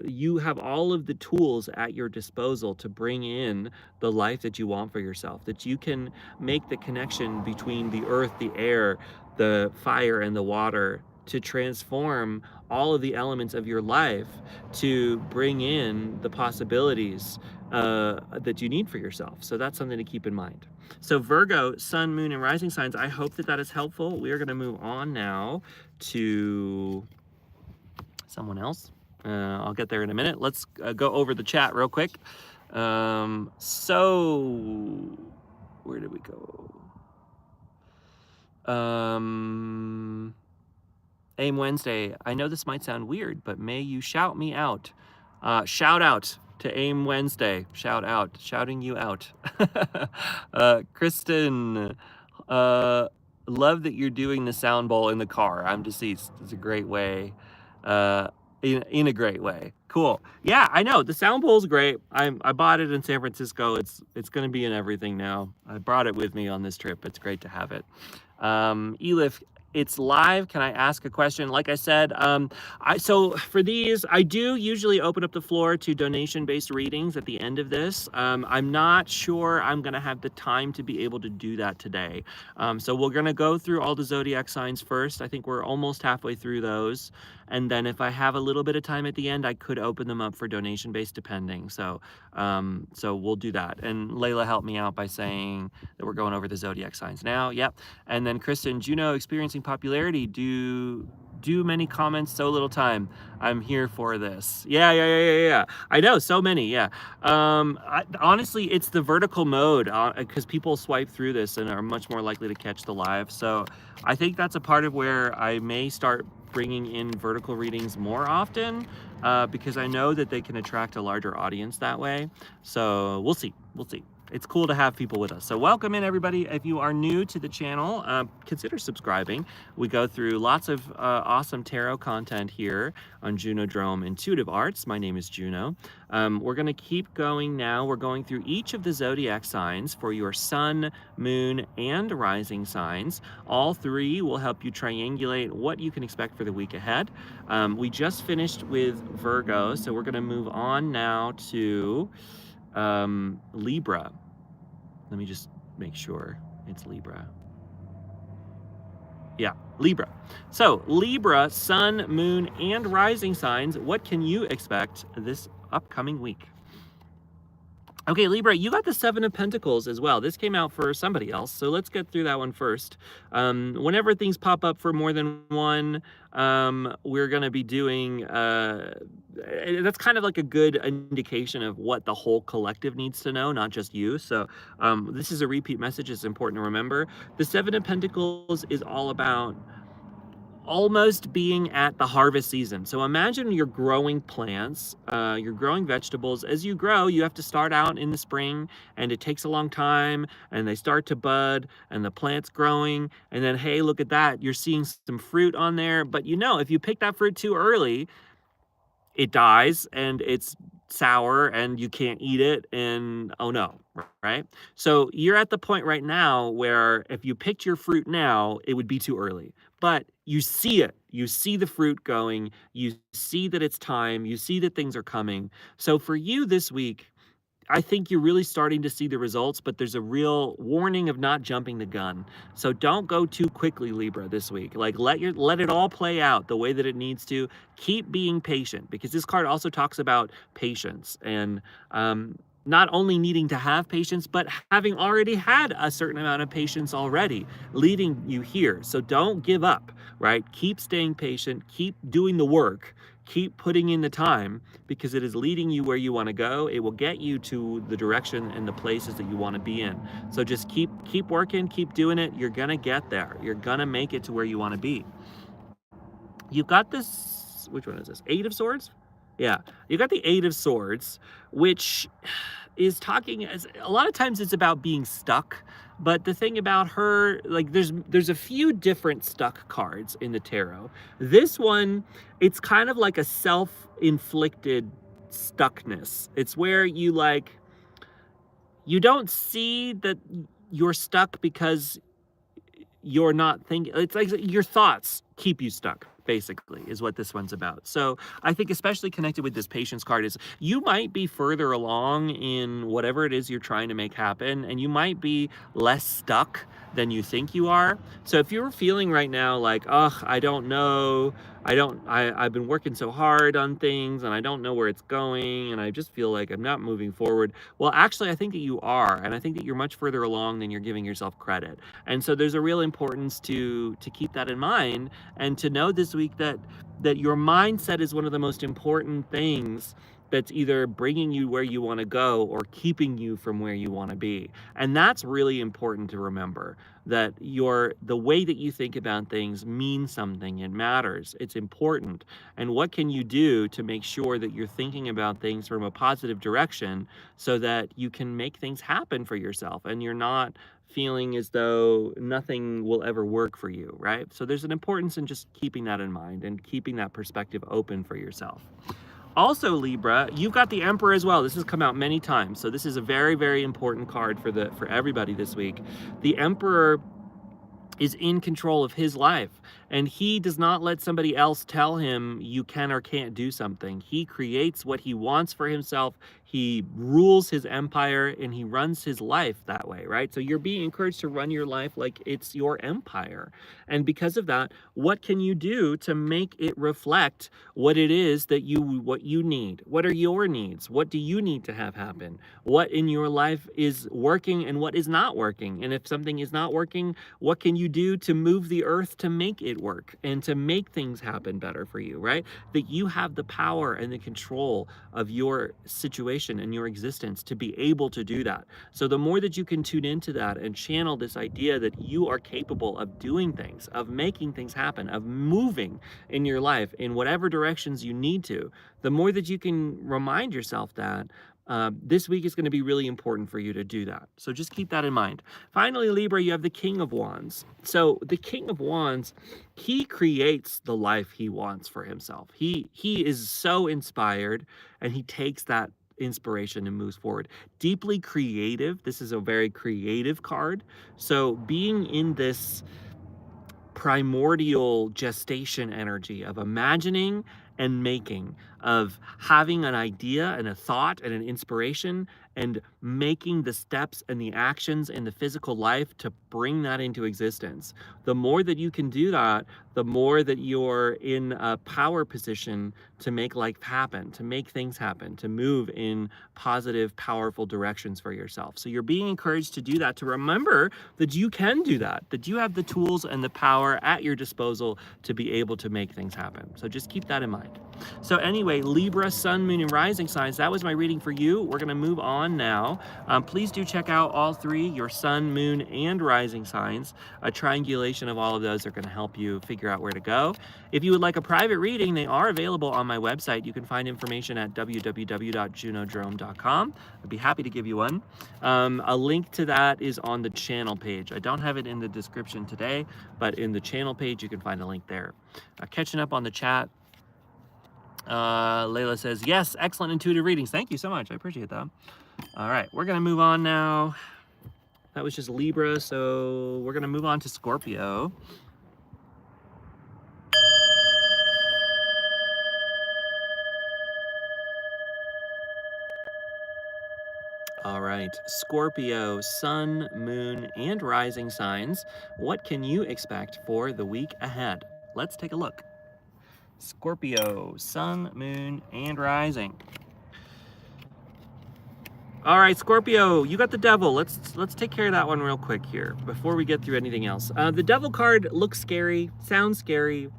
you have all of the tools at your disposal to bring in the life that you want for yourself, that you can make the connection between the earth, the air, the fire, and the water to transform all of the elements of your life to bring in the possibilities that you need for yourself. So that's something to keep in mind. So Virgo, sun, moon, and rising signs, I hope that that is helpful. We are going to move on now to someone else. I'll get there in a minute. Let's go over the chat real quick. So where did we go? Aim Wednesday. I know this might sound weird, but may you shout me out. Shout out to Aim Wednesday. Shout out. Shouting you out. Kristen, love that you're doing the sound bowl in the car. I'm deceased. It's a great way. In a great way. Cool. Yeah, I know. The sound bowl's great. I bought it in San Francisco. It's going to be in everything now. I brought it with me on this trip. It's great to have it. Elif, it's live. Can I ask a question? Like I said, so for these, I do usually open up the floor to donation-based readings at the end of this. I'm not sure I'm going to have the time to be able to do that today. So we're going to go through all the zodiac signs first. I think we're almost halfway through those. And then if I have a little bit of time at the end, I could open them up for donation-based depending. So so we'll do that. And Layla helped me out by saying that we're going over the zodiac signs now. Yep. And then Kristen, Juno experiencing popularity. Do many comments, so little time. I'm here for this. Yeah. I know, so many, yeah. Honestly, it's the vertical mode because people swipe through this and are much more likely to catch the live. So I think that's a part of where I may start bringing in vertical readings more often because I know that they can attract a larger audience that way. So we'll see. it's cool to have people with us. So welcome in, everybody. If you are new to the channel, consider subscribing. We go through lots of awesome tarot content here on Junodrome Intuitive Arts. My name is Juno. We're going to keep going now. We're going through each of the zodiac signs for your sun, moon, and rising signs. All three will help you triangulate what you can expect for the week ahead. We just finished with Virgo, so we're going to move on now to Libra. Let me just make sure it's Libra. Yeah, Libra. So Libra, sun, moon, and rising signs. What can you expect this upcoming week? Okay, Libra, you got the Seven of Pentacles as well. This came out for somebody else, so let's get through that one first. Whenever things pop up for more than one, we're going to be doing, that's kind of like a good indication of what the whole collective needs to know, not just you. So this is a repeat message. It's important to remember. The Seven of Pentacles is all about almost being at the harvest season. So imagine you're growing plants, you're growing vegetables. As you grow, you have to start out in the spring, and it takes a long time, and they start to bud, and the plant's growing, and then, hey, look at that, you're seeing some fruit on there. But you know, if you pick that fruit too early, it dies, and it's sour, and you can't eat it, and oh no, right? So you're at the point right now where if you picked your fruit now, it would be too early. But you see it. You see the fruit going. You see that it's time. You see that things are coming. So for you this week, I think you're really starting to see the results, but there's a real warning of not jumping the gun. So don't go too quickly, Libra, this week. Like let it all play out the way that it needs to. Keep being patient, because this card also talks about patience and not only needing to have patience, but having already had a certain amount of patience already, leading you here. So don't give up, right? Keep staying patient, keep doing the work, keep putting in the time, because it is leading you where you want to go. It will get you to the direction and the places that you want to be in. So just keep working, keep doing it. You're going to get there. You're going to make it to where you want to be. You've got this, which one is this? Eight of Swords? Yeah, you got the Eight of Swords, which is talking, as a lot of times it's about being stuck. But the thing about her, like there's a few different stuck cards in the tarot. This one, it's kind of like a self-inflicted stuckness. It's where you don't see that you're stuck because you're not thinking. It's like your thoughts keep you stuck, basically, is what this one's about. So I think especially connected with this patience card is you might be further along in whatever it is you're trying to make happen, and you might be less stuck than you think you are. So if you're feeling right now like, oh, I don't know, I've been working so hard on things and I don't know where it's going and I just feel like I'm not moving forward. Well, actually, I think that you are, and I think that you're much further along than you're giving yourself credit. And so there's a real importance to keep that in mind, and to know this week that your mindset is one of the most important things that's either bringing you where you want to go or keeping you from where you want to be. And that's really important to remember, that the way that you think about things means something. It matters. It's important. And what can you do to make sure that you're thinking about things from a positive direction so that you can make things happen for yourself and you're not feeling as though nothing will ever work for you, right? So there's an importance in just keeping that in mind and keeping that perspective open for yourself. Also, Libra, you've got the Emperor as well. This has come out many times. So this is a very, very important card for everybody this week. The Emperor is in control of his life, and he does not let somebody else tell him you can or can't do something. He creates what he wants for himself. He rules his empire and he runs his life that way, right? So you're being encouraged to run your life like it's your empire. And because of that, what can you do to make it reflect what it is that what you need? What are your needs? What do you need to have happen? What in your life is working and what is not working? And if something is not working, what can you do to move the earth to make it work and to make things happen better for you, right? That you have the power and the control of your situation and your existence to be able to do that. So the more that you can tune into that and channel this idea that you are capable of doing things, of making things happen, of moving in your life in whatever directions you need to, the more that you can remind yourself that, This week is going to be really important for you to do that. So just keep that in mind. Finally, Libra, you have the King of Wands. So the King of Wands, he creates the life he wants for himself. He is so inspired, and he takes that inspiration and moves forward. Deeply creative. This is a very creative card. So being in this primordial gestation energy of imagining and making, of having an idea and a thought and an inspiration, and making the steps and the actions in the physical life to bring that into existence. The more that you can do that, the more that you're in a power position to make life happen, to make things happen, to move in positive, powerful directions for yourself. So you're being encouraged to do that, to remember that you can do that you have the tools and the power at your disposal to be able to make things happen. So just keep that in mind. So anyway, Libra, Sun, Moon, and Rising signs, that was my reading for you. We're going to move on now. Please do check out all three, your Sun, Moon, and Rising signs. A triangulation of all of those are going to help you figure out where to go. If you would like a private reading, they are available on my website. You can find information at www.junodrome.com. I'd be happy to give you one. A link to that is on the channel page. I don't have it in the description today, but in the channel page, you can find a link there. Catching up on the chat. Layla says, yes, excellent intuitive readings. Thank you so much. I appreciate that. All right, we're going to move on now. That was just Libra, so we're going to move on to Scorpio. All right, Scorpio, Sun, Moon, and Rising signs. What can you expect for the week ahead? Let's take a look. Scorpio, Sun, Moon, and Rising. All right, Scorpio, you got the Devil. Let's take care of that one real quick here before we get through anything else. The Devil card looks scary, sounds scary,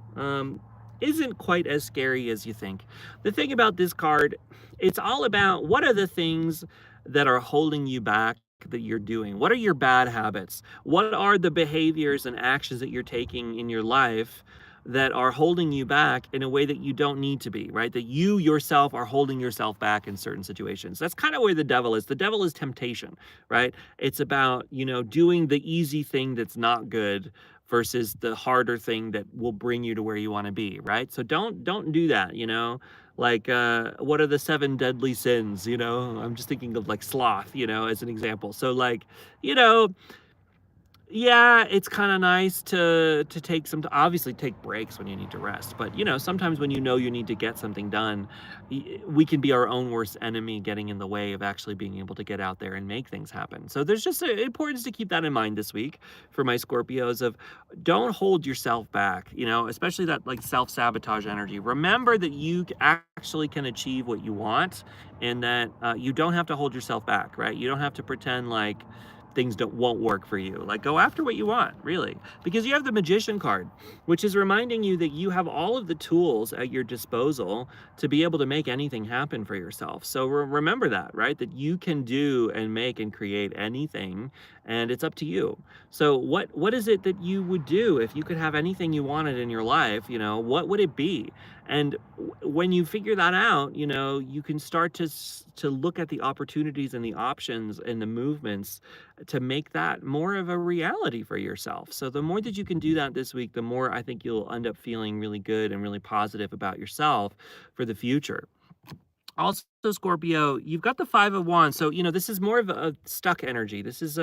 isn't quite as scary as you think. The thing about this card, it's all about what are the things that are holding you back that you're doing? What are your bad habits? What are the behaviors and actions that you're taking in your life that are holding you back in a way that you don't need to be, right? That you yourself are holding yourself back in certain situations. That's kind of where the devil is. The devil is temptation, right? It's about, doing the easy thing that's not good versus the harder thing that will bring you to where you want to be, right? So don't do that, Like, what are the 7 deadly sins, I'm just thinking of like sloth, as an example. So like, yeah, it's kind of nice to take obviously take breaks when you need to rest. But, sometimes when you need to get something done, we can be our own worst enemy, getting in the way of actually being able to get out there and make things happen. So there's just an importance to keep that in mind this week for my Scorpios of don't hold yourself back, especially that like self-sabotage energy. Remember that you actually can achieve what you want, and that you don't have to hold yourself back, right? You don't have to pretend like things won't work for you. Like, go after what you want, really, because you have the Magician card, which is reminding you that you have all of the tools at your disposal to be able to make anything happen for yourself. So remember that, right? That you can do and make and create anything, and it's up to you. So what is it that you would do if you could have anything you wanted in your life? What would it be? And when you figure that out, you can start to look at the opportunities and the options and the movements to make that more of a reality for yourself. So the more that you can do that this week, the more I think you'll end up feeling really good and really positive about yourself for the future. Also, Scorpio, you've got the 5 of Wands. So, this is more of a stuck energy. This is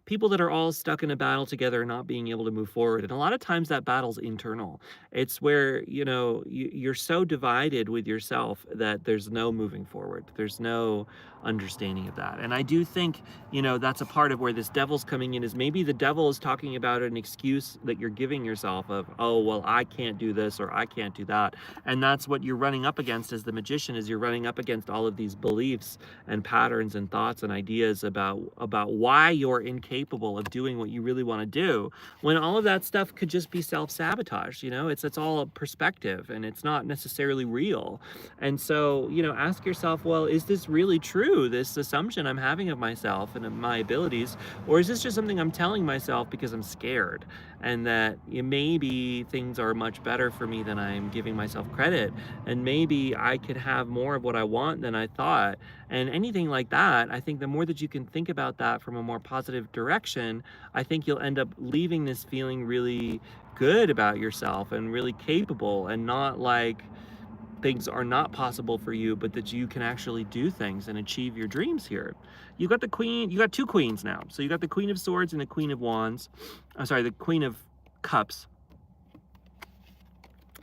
people that are all stuck in a battle together, not being able to move forward. And a lot of times that battle's internal. It's where, you're so divided with yourself that there's no moving forward. There's no understanding of that. And I do think, that's a part of where this devil's coming in, is maybe the devil is talking about an excuse that you're giving yourself of, oh, well, I can't do this or I can't do that. And that's what you're running up against as the magician, is you're running up against all of these beliefs and patterns and thoughts and ideas about why you're incapable of doing what you really want to do, when all of that stuff could just be self-sabotage. It's all a perspective, and it's not necessarily real. And so, ask yourself, well, is this really true, this assumption I'm having of myself and of my abilities, or is this just something I'm telling myself because I'm scared, and that maybe things are much better for me than I'm giving myself credit, and maybe I could have more of what I want than I thought. And anything like that, I think the more that you can think about that from a more positive direction, I think you'll end up leaving this feeling really good about yourself and really capable, and not like things are not possible for you, but that you can actually do things and achieve your dreams here. You got the queen, you got two queens now. So you got the Queen of Swords and the Queen of Wands. I'm sorry, the Queen of Cups.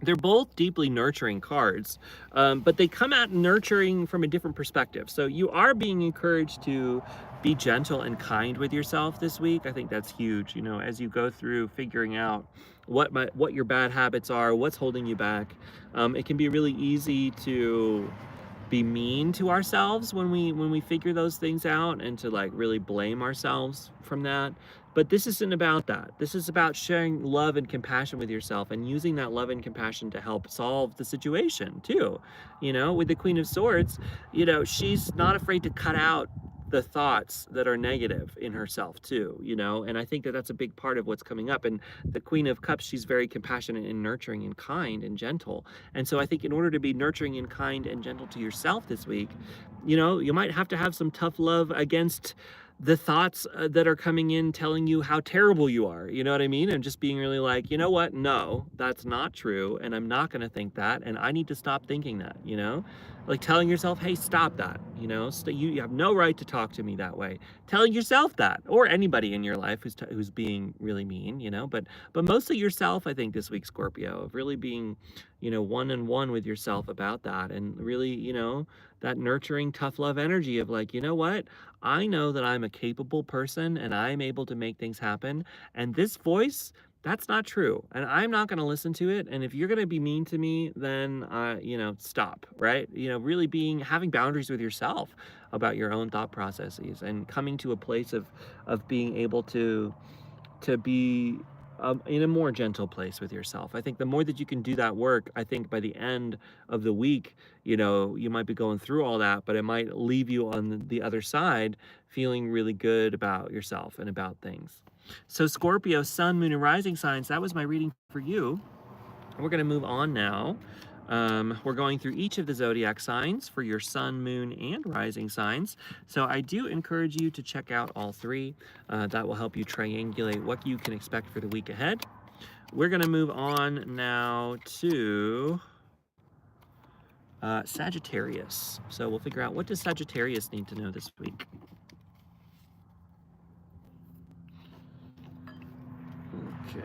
They're both deeply nurturing cards, but they come at nurturing from a different perspective. So you are being encouraged to be gentle and kind with yourself this week. I think that's huge, you know, as you go through figuring out what your bad habits are, what's holding you back. It can be really easy to be mean to ourselves when we figure those things out, and to like really blame ourselves from that. But this isn't about that. This is about sharing love and compassion with yourself, and using that love and compassion to help solve the situation too. You know, with the Queen of Swords, you know, she's not afraid to cut out the thoughts that are negative in herself too, you know, and I think that that's a big part of what's coming up. And the Queen of Cups, she's very compassionate and nurturing and kind and gentle. And so I think in order to be nurturing and kind and gentle to yourself this week, you know, you might have to have some tough love against the thoughts that are coming in telling you how terrible you are, you know what I mean? And just being really like, you know what, no, that's not true, and I'm not going to think that, and I need to stop thinking that, you know? Like telling yourself, hey, stop that, you know? You have no right to talk to me that way. Telling yourself that, or anybody in your life who's being really mean, you know? But mostly yourself, I think, this week, Scorpio, of really being, you know, one-on-one with yourself about that, and really, you know, that nurturing tough love energy of like, you know what, I know that I'm a capable person and I'm able to make things happen, and this voice, that's not true, and I'm not going to listen to it. And if you're going to be mean to me, then you know, stop, right? You know, really having boundaries with yourself about your own thought processes, and coming to a place of being able to be in a more gentle place with yourself. I think the more that you can do that work, I think by the end of the week, you know, you might be going through all that, but it might leave you on the other side feeling really good about yourself and about things. So Scorpio, Sun, Moon, and Rising signs, that was my reading for you. We're going to move on now. We're going through each of the zodiac signs for your sun, moon, and rising signs. So I do encourage you to check out all three. That will help you triangulate what you can expect for the week ahead. We're going to move on now to Sagittarius. So we'll figure out, what does Sagittarius need to know this week? Okay.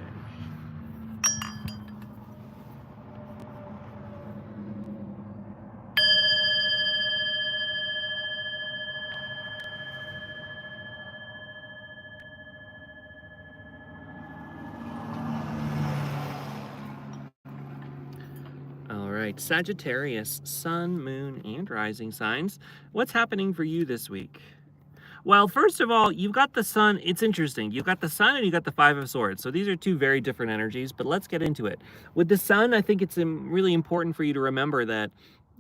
All right, Sagittarius, sun, moon, and rising signs. What's happening for you this week? Well, first of all, you've got the sun. It's interesting. You've got the sun and you've got the Five of Swords. So these are two very different energies, but let's get into it. With the sun, I think it's really important for you to remember that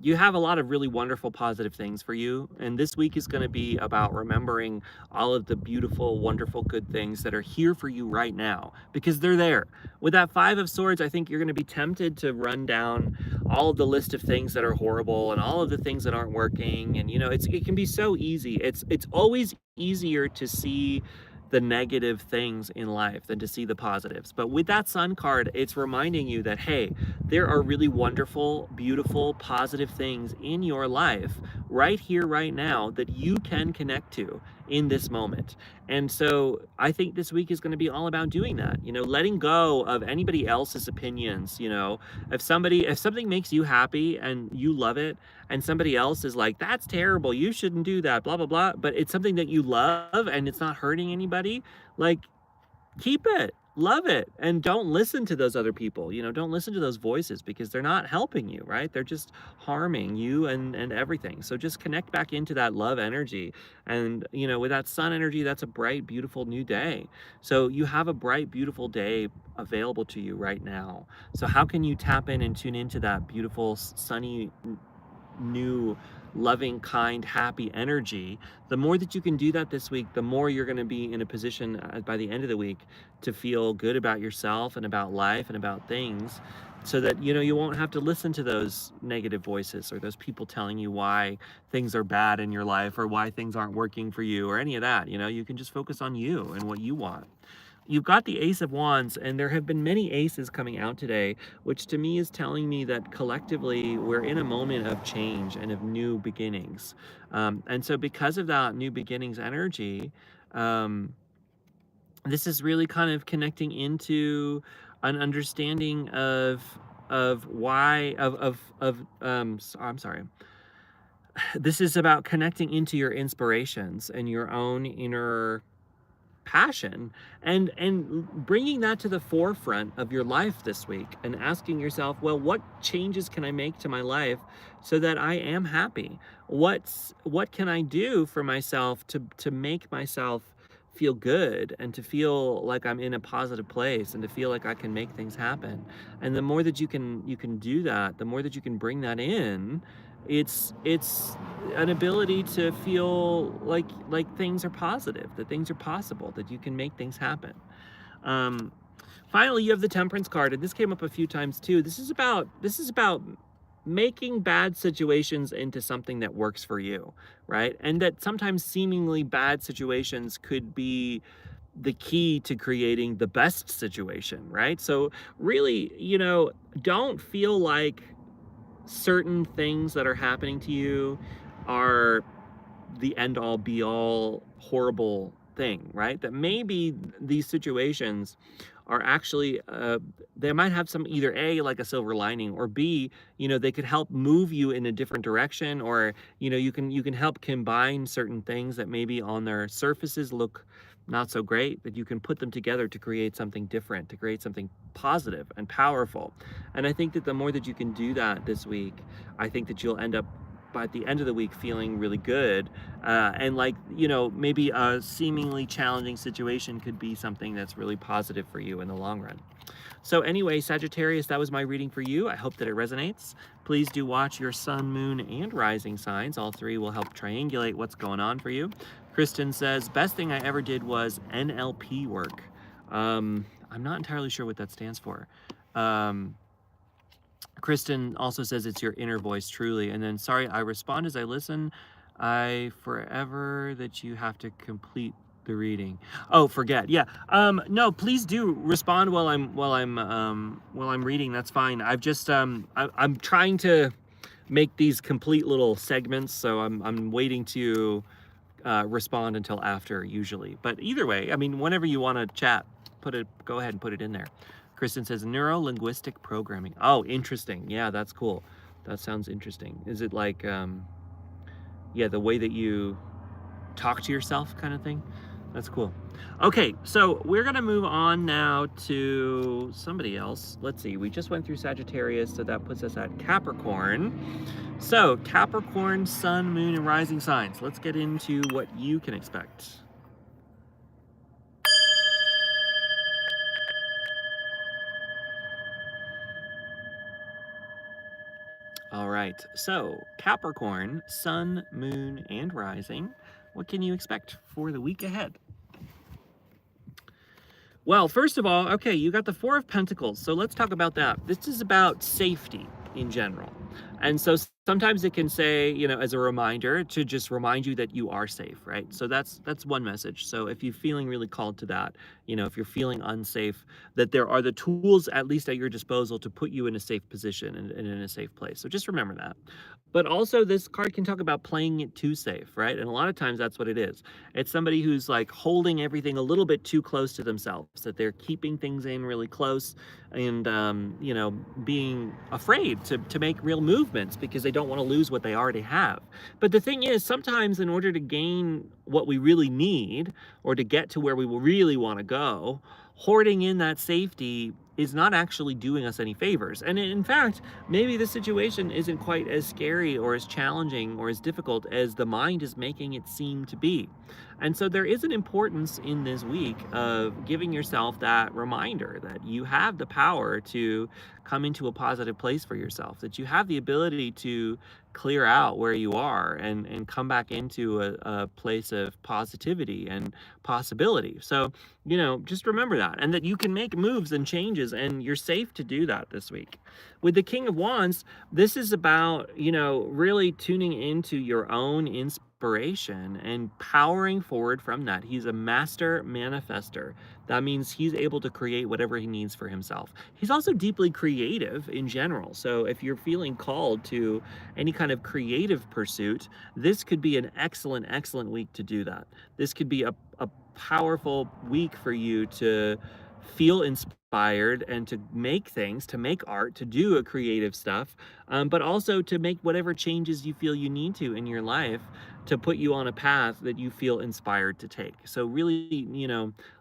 you have a lot of really wonderful, positive things for you. And this week is going to be about remembering all of the beautiful, wonderful, good things that are here for you right now, because they're there. With that Five of Swords, I think you're going to be tempted to run down all of the list of things that are horrible and all of the things that aren't working. And, you know, it can be so easy. It's always easier to see the negative things in life than to see the positives. But with that sun card, it's reminding you that, hey, there are really wonderful, beautiful, positive things in your life right here, right now, that you can connect to in this moment. And so I think this week is going to be all about doing that, you know, letting go of anybody else's opinions. You know, if something makes you happy and you love it, and somebody else is like, that's terrible, you shouldn't do that, blah, blah, blah, but it's something that you love and it's not hurting anybody, like, keep it, love it, and don't listen to those other people. You know, don't listen to those voices, because they're not helping you, right? They're just harming you and everything. So just connect back into that love energy. And, you know, with that sun energy, that's a bright, beautiful new day. So you have a bright, beautiful day available to you right now. So how can you tap in and tune into that beautiful, sunny, new loving, kind, happy energy, the more that you can do that this week, the more you're going to be in a position by the end of the week to feel good about yourself and about life and about things, so that you won't have to listen to those negative voices or those people telling you why things are bad in your life or why things aren't working for you or any of that. You can just focus on you and what you want. You've got the Ace of Wands, and there have been many aces coming out today, which to me is telling me that collectively we're in a moment of change and of new beginnings. And so because of that new beginnings energy, this is really kind of connecting into an understanding of why I'm sorry. This is about connecting into your inspirations and your own inner passion, and bringing that to the forefront of your life this week, and asking yourself, well, what changes can I make to my life so that I am happy? What can I do for myself to make myself feel good, and to feel like I'm in a positive place, and to feel like I can make things happen? And the more that you can do that, the more that you can bring that in, it's an ability to feel like things are positive, that things are possible, that you can make things happen. Finally, you have the Temperance card, and this came up a few times too. This is about making bad situations into something that works for you, right? And that sometimes seemingly bad situations could be the key to creating the best situation, right? So really, don't feel like certain things that are happening to you are the end all be all horrible thing, right? That maybe these situations are actually they might have some, either A, like a silver lining, or B, they could help move you in a different direction, or you can help combine certain things that maybe on their surfaces look not so great, but you can put them together to create something different, to create something positive and powerful. And I think that the more that you can do that this week, I think that you'll end up by the end of the week feeling really good, and maybe a seemingly challenging situation could be something that's really positive for you in the long run. So anyway, Sagittarius, that was my reading for you. I hope that it resonates. Please do watch your sun, moon, and rising signs. All three will help triangulate what's going on for you. Kristen says, best thing I ever did was NLP work. I'm not entirely sure what that stands for. Kristen also says it's your inner voice, truly. And then, sorry, I respond as I listen. I forever that you have to complete the reading. Oh, forget. Yeah. No, please do respond while I'm reading. That's fine. I've just I'm trying to make these complete little segments, so I'm waiting to respond until after usually. But either way, I mean, whenever you want to chat, go ahead and put it in there. Kristen says neuro-linguistic programming. Oh, interesting. Yeah, that's cool. That sounds interesting. Is it like the way that you talk to yourself kind of thing? That's cool. Okay, so we're gonna move on now to somebody else. Let's see, we just went through Sagittarius, so that puts us at Capricorn. So Capricorn, sun, moon, and rising signs. Let's get into what you can expect. All right, so Capricorn, sun, moon, and rising. What can you expect for the week ahead? Well, first of all, okay, you got the Four of Pentacles, so let's talk about that. This is about safety in general. And so sometimes it can say, as a reminder, to just remind you that you are safe, right? So that's one message. So if you're feeling really called to that, if you're feeling unsafe, that there are the tools at least at your disposal to put you in a safe position and in a safe place. So just remember that. But also this card can talk about playing it too safe, right? And a lot of times that's what it is. It's somebody who's like holding everything a little bit too close to themselves, that they're keeping things in really close and, being afraid to make real movements because they don't want to lose what they already have. But the thing is, sometimes in order to gain what we really need, or to get to where we really want to go, hoarding in that safety is not actually doing us any favors. And in fact, maybe the situation isn't quite as scary or as challenging or as difficult as the mind is making it seem to be. And so there is an importance in this week of giving yourself that reminder that you have the power to come into a positive place for yourself, that you have the ability to clear out where you are and come back into a place of positivity and possibility. So, just remember that, and that you can make moves and changes, and you're safe to do that this week. With the King of Wands, this is about, really tuning into your own inspiration and powering forward from that. He's a master manifester. That means he's able to create whatever he needs for himself. He's also deeply creative in general. So if you're feeling called to any kind of creative pursuit, this could be an excellent, excellent week to do that. This could be a powerful week for you to feel inspired and to make things, to make art, to do a creative stuff, but also to make whatever changes you feel you need to in your life to put you on a path that you feel inspired to take. So really,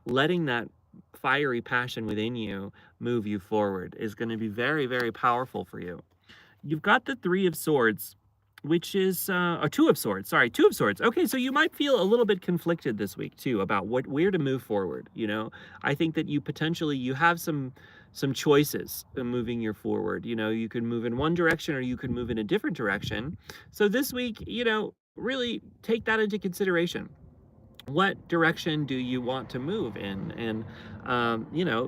letting that fiery passion within you move you forward is going to be very, very powerful for you. You've got the Three of Swords, which is or Two of Swords. Sorry, Two of Swords. Okay, so you might feel a little bit conflicted this week too about where to move forward. I think that you have some choices in moving you forward. You can move in one direction or you can move in a different direction. So this week, really take that into consideration. What direction do you want to move in? And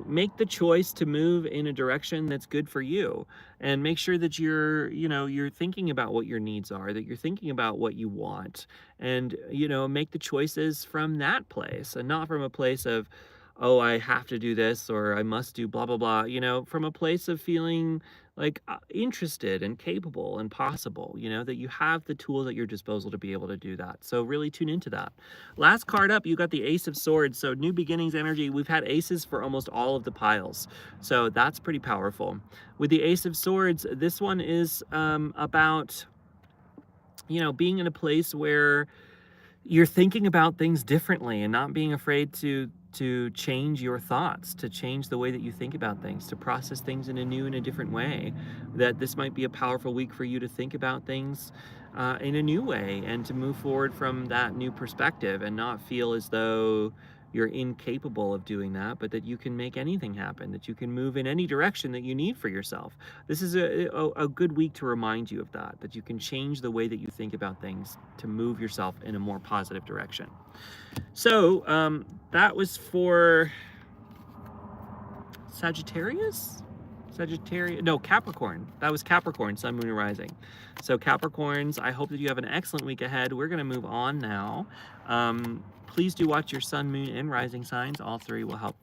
make the choice to move in a direction that's good for you, and make sure that you're thinking about what your needs are, that you're thinking about what you want, and make the choices from that place and not from a place of, oh, I have to do this or I must do blah blah blah, from a place of feeling like interested and capable and possible, that you have the tools at your disposal to be able to do that. So really tune into that. Last card up, you got the Ace of Swords. So new beginnings energy. We've had aces for almost all of the piles. So that's pretty powerful. With the Ace of Swords, this one is about, being in a place where you're thinking about things differently and not being afraid to change your thoughts, to change the way that you think about things, to process things in a new and a different way. That this might be a powerful week for you to think about things in a new way and to move forward from that new perspective and not feel as though you're incapable of doing that, but that you can make anything happen, that you can move in any direction that you need for yourself. This is a good week to remind you of that you can change the way that you think about things to move yourself in a more positive direction. So that was for Sagittarius? No, Capricorn. That was Capricorn, Sun, Moon, and Rising. So Capricorns, I hope that you have an excellent week ahead. We're going to move on now. Please do watch your Sun, Moon, and Rising signs. All three will help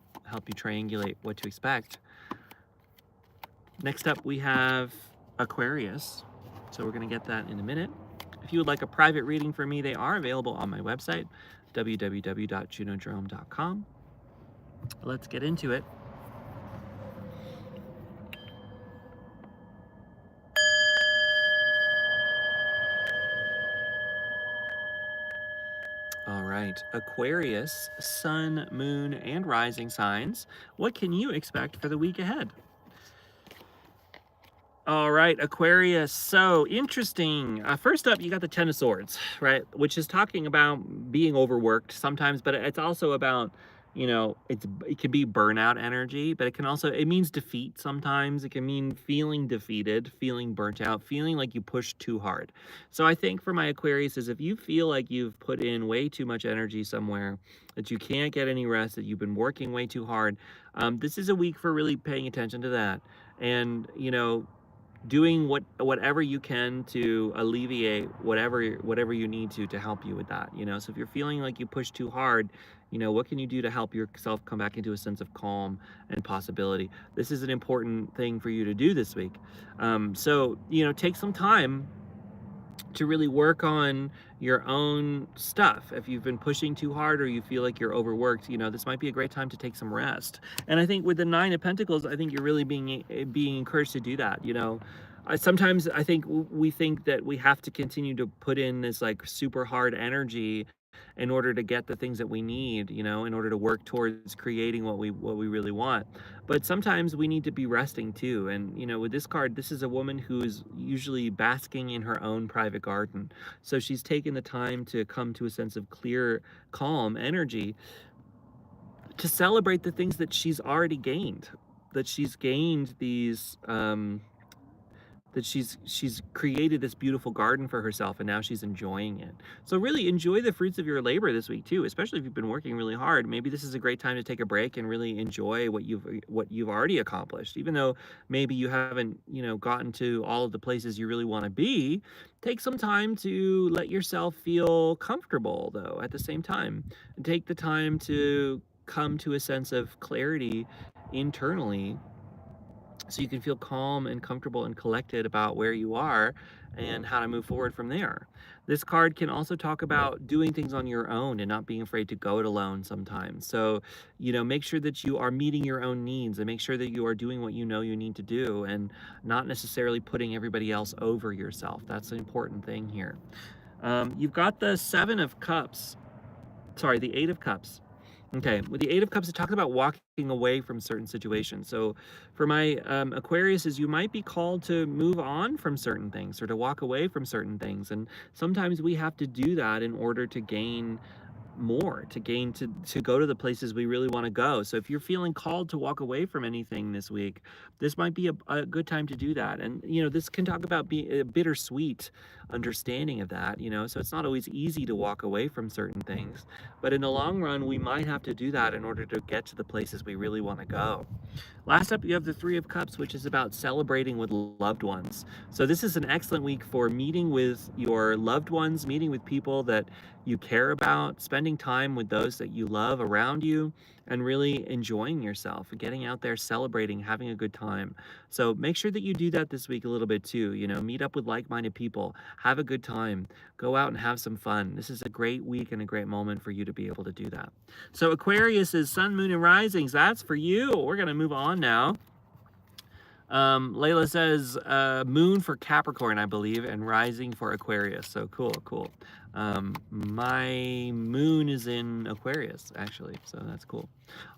you triangulate what to expect. Next up, we have Aquarius. So we're going to get that in a minute. If you would like a private reading from me, they are available on my website, www.junodrome.com. Let's get into it. All right, Aquarius, Sun, Moon, and Rising signs. What can you expect for the week ahead? All right, Aquarius. So interesting. First up, you got the Ten of Swords, right? Which is talking about being overworked sometimes, but it's also about, it can be burnout energy, but it means defeat sometimes. It can mean feeling defeated, feeling burnt out, feeling like you pushed too hard. So I think for my Aquarius is if you feel like you've put in way too much energy somewhere, that you can't get any rest, that you've been working way too hard, this is a week for really paying attention to that. And, doing whatever you can to alleviate whatever you need to help you with that. So if you're feeling like you push too hard, what can you do to help yourself come back into a sense of calm and possibility? This is an important thing for you to do this week. So take some time to really work on your own stuff. If you've been pushing too hard or you feel like you're overworked, this might be a great time to take some rest. And I think with the Nine of Pentacles, I think you're really being encouraged to do that. Sometimes I think we think that we have to continue to put in this like super hard energy in order to get the things that we need, in order to work towards creating what we really want. But sometimes we need to be resting too. And with this card, this is a woman who is usually basking in her own private garden. So she's taken the time to come to a sense of clear, calm energy to celebrate the things that she's already gained, that she's gained these that she's created this beautiful garden for herself, and now she's enjoying it. So really enjoy the fruits of your labor this week too, especially if you've been working really hard. Maybe this is a great time to take a break and really enjoy what you've already accomplished. Even though maybe you haven't, gotten to all of the places you really want to be, take some time to let yourself feel comfortable though at the same time. And take the time to come to a sense of clarity internally, so you can feel calm and comfortable and collected about where you are and how to move forward from there. This card can also talk about doing things on your own and not being afraid to go it alone sometimes. So, make sure that you are meeting your own needs, and make sure that you are doing what you know you need to do and not necessarily putting everybody else over yourself. That's an important thing here. You've got the the Eight of Cups. Okay, with the Eight of Cups, it talks about walking away from certain situations. So for my Aquariuses, you might be called to move on from certain things or to walk away from certain things. And sometimes we have to do that in order to gain more, to go to the places we really want to go. So if you're feeling called to walk away from anything this week, this might be a good time to do that. And this can talk about being a bittersweet understanding of that. So it's not always easy to walk away from certain things, but in the long run we might have to do that in order to get to the places we really want to go. Last up, you have the Three of Cups, which is about celebrating with loved ones. So this is an excellent week for meeting with your loved ones, meeting with people that you care about, spending time with those that you love around you, and really enjoying yourself, getting out there, celebrating, having a good time. So make sure that you do that this week a little bit too. Meet up with like-minded people, have a good time, go out and have some fun. This is a great week and a great moment for you to be able to do that. So Aquarius is sun, moon, and risings. That's for you. We're going to move on now. Layla says moon for Capricorn, I believe, and rising for Aquarius. So cool. My moon is in Aquarius, actually, so that's cool.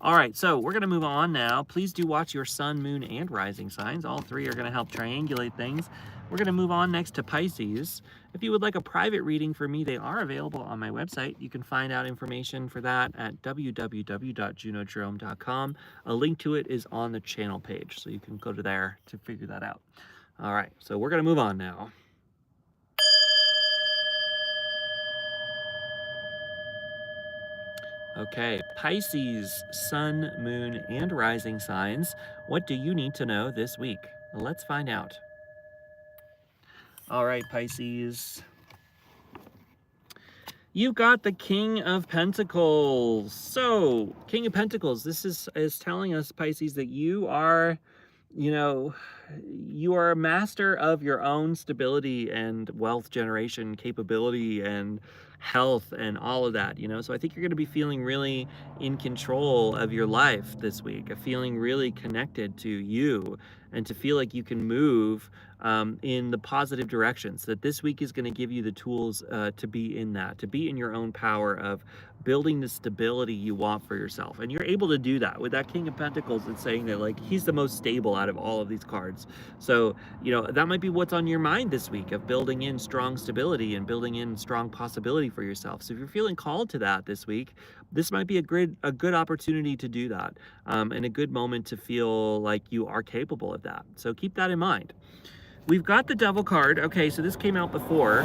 All right, so we're going to move on now. Please do watch your sun, moon, and rising signs. All three are going to help triangulate things. We're going to move on next to Pisces. If you would like a private reading for me, they are available on my website. You can find out information for that at www.junodrome.com. A link to it is on the channel page, so you can go to there to figure that out. All right, so we're going to move on now. Okay, Pisces, sun, moon, and rising signs. What do you need to know this week? Let's find out. All right, Pisces. You've got the King of Pentacles. So, King of Pentacles, this is telling us, Pisces, that you are a master of your own stability and wealth generation capability and health and all of that, so I think you're going to be feeling really in control of your life this week, feeling really connected to you, and to feel like you can move in the positive directions. That this week is going to give you the tools to be in your own power of building the stability you want for yourself. And you're able to do that with that King of Pentacles. It's saying that, like, he's the most stable out of all of these cards. So, that might be what's on your mind this week, of building in strong stability and building in strong possibility for yourself. So if you're feeling called to that this week, this might be a good opportunity to do that, and a good moment to feel like you are capable of that. So keep that in mind. We've got the Devil card. Okay, so this came out before.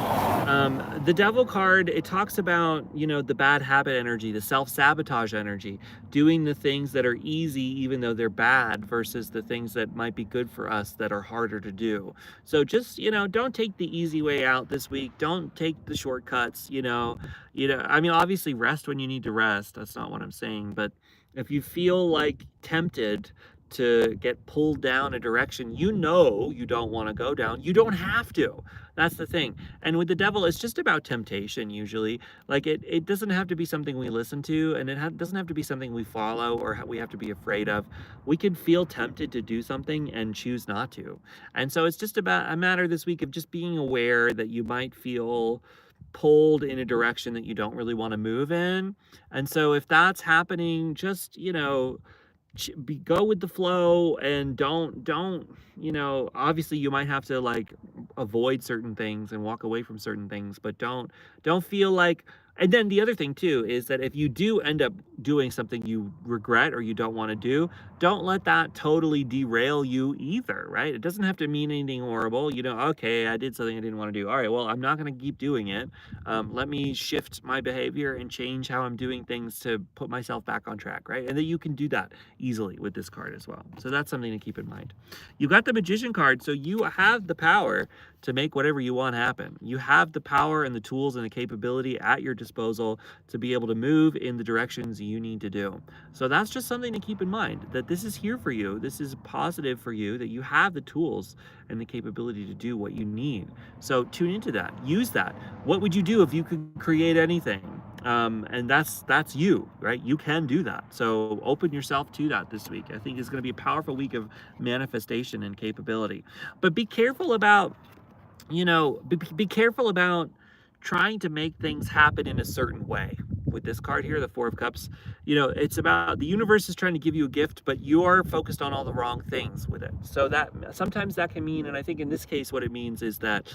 The Devil card, it talks about, the bad habit energy, the self-sabotage energy, doing the things that are easy even though they're bad, versus the things that might be good for us that are harder to do. So just, don't take the easy way out this week. Don't take the shortcuts, I mean, obviously rest when you need to rest. That's not what I'm saying. But if you feel like tempted to get pulled down a direction you don't want to go down, you don't have to. That's the thing. And with the Devil, it's just about temptation usually. Like it doesn't have to be something we listen to, and it doesn't have to be something we follow or we have to be afraid of. We can feel tempted to do something and choose not to. And so it's just about a matter this week of just being aware that you might feel pulled in a direction that you don't really want to move in. And so if that's happening, just, go with the flow, and don't obviously you might have to like avoid certain things and walk away from certain things, but don't feel like. And then the other thing too is that if you do end up doing something you regret or you don't want to do, don't let that totally derail you either, right? It doesn't have to mean anything horrible. Okay, I did something I didn't want to do. All right, well, I'm not going to keep doing it. Let me shift my behavior and change how I'm doing things to put myself back on track, right? And that you can do that easily with this card as well. So that's something to keep in mind. You got the Magician card, so you have the power to make whatever you want happen. You have the power and the tools and the capability at your disposal to be able to move in the directions you need to do. So that's just something to keep in mind, that this is here for you. This is positive for you, that you have the tools and the capability to do what you need. So tune into that, use that. What would you do if you could create anything? And that's you, right? You can do that. So open yourself to that this week. I think it's going to be a powerful week of manifestation and capability. But be careful about, be careful about trying to make things happen in a certain way. With this card here, the Four of Cups, it's about the universe is trying to give you a gift, but you're focused on all the wrong things with it. So that sometimes that can mean, and I think in this case what it means is that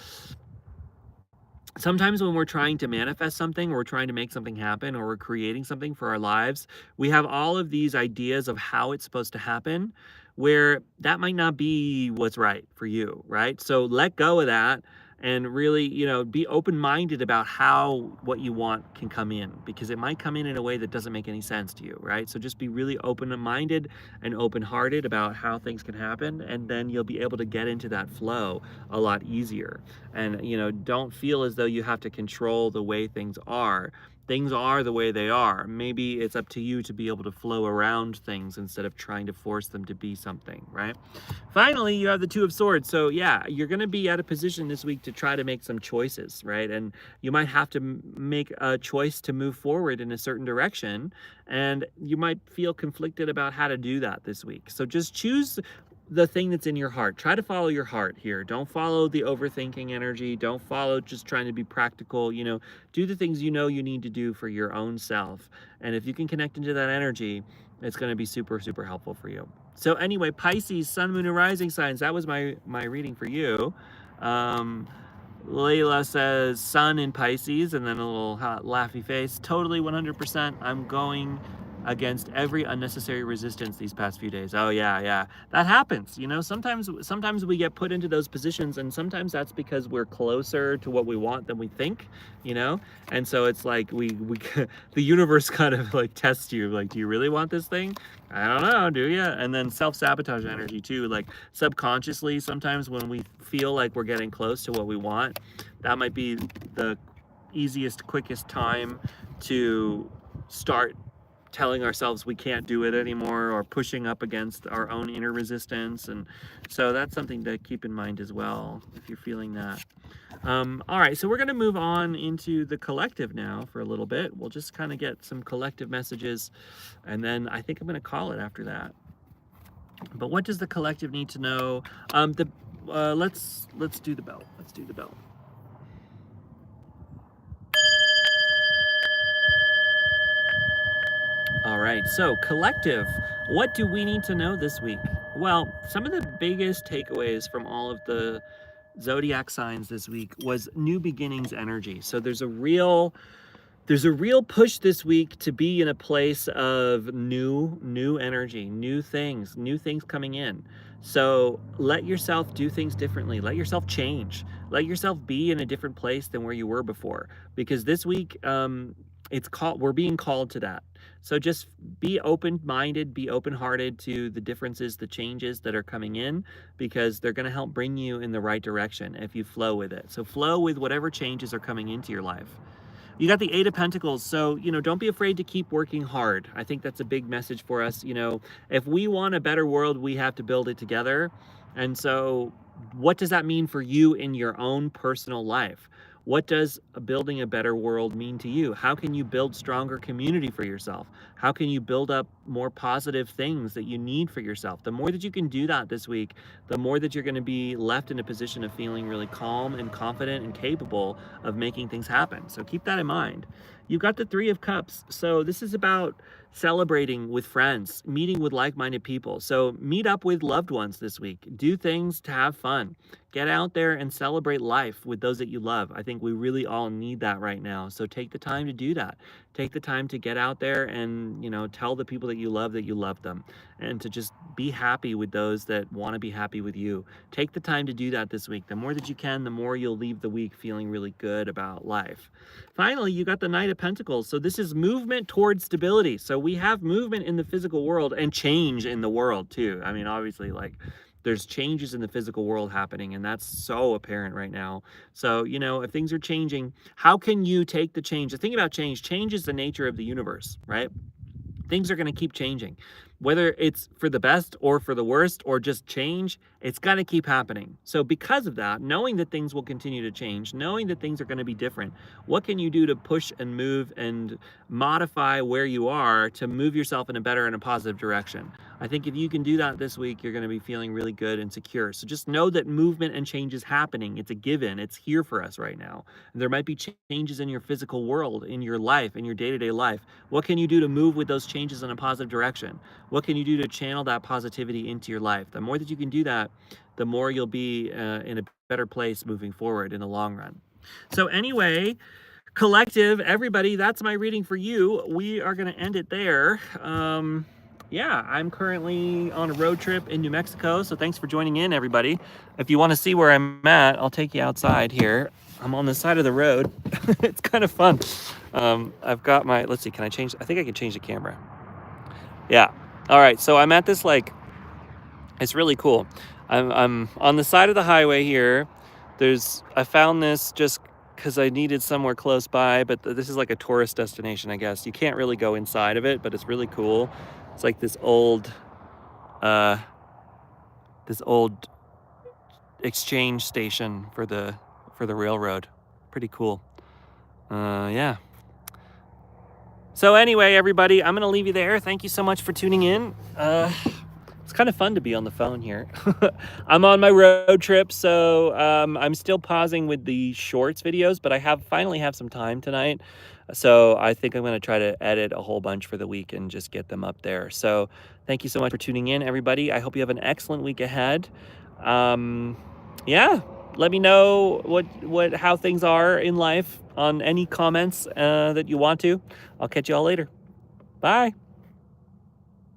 sometimes when we're trying to manifest something, or we're trying to make something happen, or we're creating something for our lives, we have all of these ideas of how it's supposed to happen, where that might not be what's right for you, right? So let go of that and really, be open-minded about how what you want can come in, because it might come in a way that doesn't make any sense to you, right? So just be really open-minded and open-hearted about how things can happen, and then you'll be able to get into that flow a lot easier. And, don't feel as though you have to control the way things are. Things are the way they are. Maybe it's up to you to be able to flow around things instead of trying to force them to be something, right? Finally, you have the Two of Swords. So yeah, you're going to be at a position this week to try to make some choices, right? And you might have to make a choice to move forward in a certain direction, and you might feel conflicted about how to do that this week. So just choose the thing that's in your heart. Try to follow your heart here. Don't follow the overthinking energy. Don't follow just trying to be practical. Do the things you need to do for your own self. And if you can connect into that energy, it's going to be super, super helpful for you. So anyway, Pisces, Sun, Moon, and Rising signs. That was my reading for you. Layla says Sun in Pisces, and then a little hot laughy face. Totally 100%. I'm going against every unnecessary resistance these past few days. Oh yeah, that happens. Sometimes we get put into those positions, and sometimes that's because we're closer to what we want than we think. And so it's like we the universe kind of like tests you, like, do you really want this thing? I don't know, do you? And then self-sabotage energy too, like subconsciously, sometimes when we feel like we're getting close to what we want, that might be the easiest, quickest time to start telling ourselves we can't do it anymore, or pushing up against our own inner resistance. And so that's something to keep in mind as well if you're feeling that. All right, so we're going to move on into the collective now for a little bit. We'll just kind of get some collective messages, and then I think I'm going to call it after that. But what does the collective need to know? Let's do the bell. Let's do the bell. All right, so collective, what do we need to know this week? Well, some of the biggest takeaways from all of the Zodiac signs this week was new beginnings energy. So there's a real push this week to be in a place of new energy, new things coming in. So let yourself do things differently. Let yourself change. Let yourself be in a different place than where you were before. Because this week, we're being called to that. So just be open-minded, be open-hearted to the differences, the changes that are coming in, because they're going to help bring you in the right direction if you flow with it. So flow with whatever changes are coming into your life. You got the Eight of Pentacles, so, don't be afraid to keep working hard. I think that's a big message for us. If we want a better world, we have to build it together. And so what does that mean for you in your own personal life? What does building a better world mean to you? How can you build stronger community for yourself? How can you build up more positive things that you need for yourself? The more that you can do that this week, the more that you're going to be left in a position of feeling really calm and confident and capable of making things happen. So keep that in mind. You've got the Three of Cups. So this is about celebrating with friends, meeting with like-minded people. So meet up with loved ones this week. Do things to have fun. Get out there and celebrate life with those that you love. I think we really all need that right now. So take the time to do that. Take the time to get out there and, tell the people that you love them, and to just be happy with those that want to be happy with you. Take the time to do that this week. The more that you can, the more you'll leave the week feeling really good about life. Finally, you got the Knight of Pentacles. So this is movement towards stability. So we have movement in the physical world and change in the world too. I mean, obviously, there's changes in the physical world happening, and that's so apparent right now. So, if things are changing, how can you take the change? The thing about change is the nature of the universe, right? Things are going to keep changing. Whether it's for the best or for the worst or just change, it's going to keep happening. So because of that, knowing that things will continue to change, knowing that things are going to be different, what can you do to push and move and modify where you are to move yourself in a better and a positive direction? I think if you can do that this week, you're going to be feeling really good and secure. So just know that movement and change is happening. It's a given. It's here for us right now. There might be changes in your physical world, in your life, in your day-to-day life. What can you do to move with those changes in a positive direction? What can you do to channel that positivity into your life? The more that you can do that, the more you'll be in a better place moving forward in the long run. So anyway, collective, everybody, that's my reading for you. We are going to end it there. Yeah, I'm currently on a road trip in New Mexico, so thanks for joining in, everybody. If you want to see where I'm at, I'll take you outside here. I'm on the side of the road. It's kind of fun. I've got my, let's see, can I change? I think I can change the camera. Yeah. All right, so I'm at this, it's really cool. I'm on the side of the highway here. I found this just because I needed somewhere close by, but this is like a tourist destination, I guess. You can't really go inside of it, but it's really cool. It's like this old exchange station for the railroad. Pretty cool. Yeah. So anyway, everybody, I'm going to leave you there. Thank you so much for tuning in. It's kind of fun to be on the phone here. I'm on my road trip, so I'm still pausing with the shorts videos, but I finally have some time tonight. So I think I'm going to try to edit a whole bunch for the week and just get them up there. So thank you so much for tuning in, everybody. I hope you have an excellent week ahead. Yeah, let me know how things are in life on any comments that you want to. I'll catch you all later. Bye.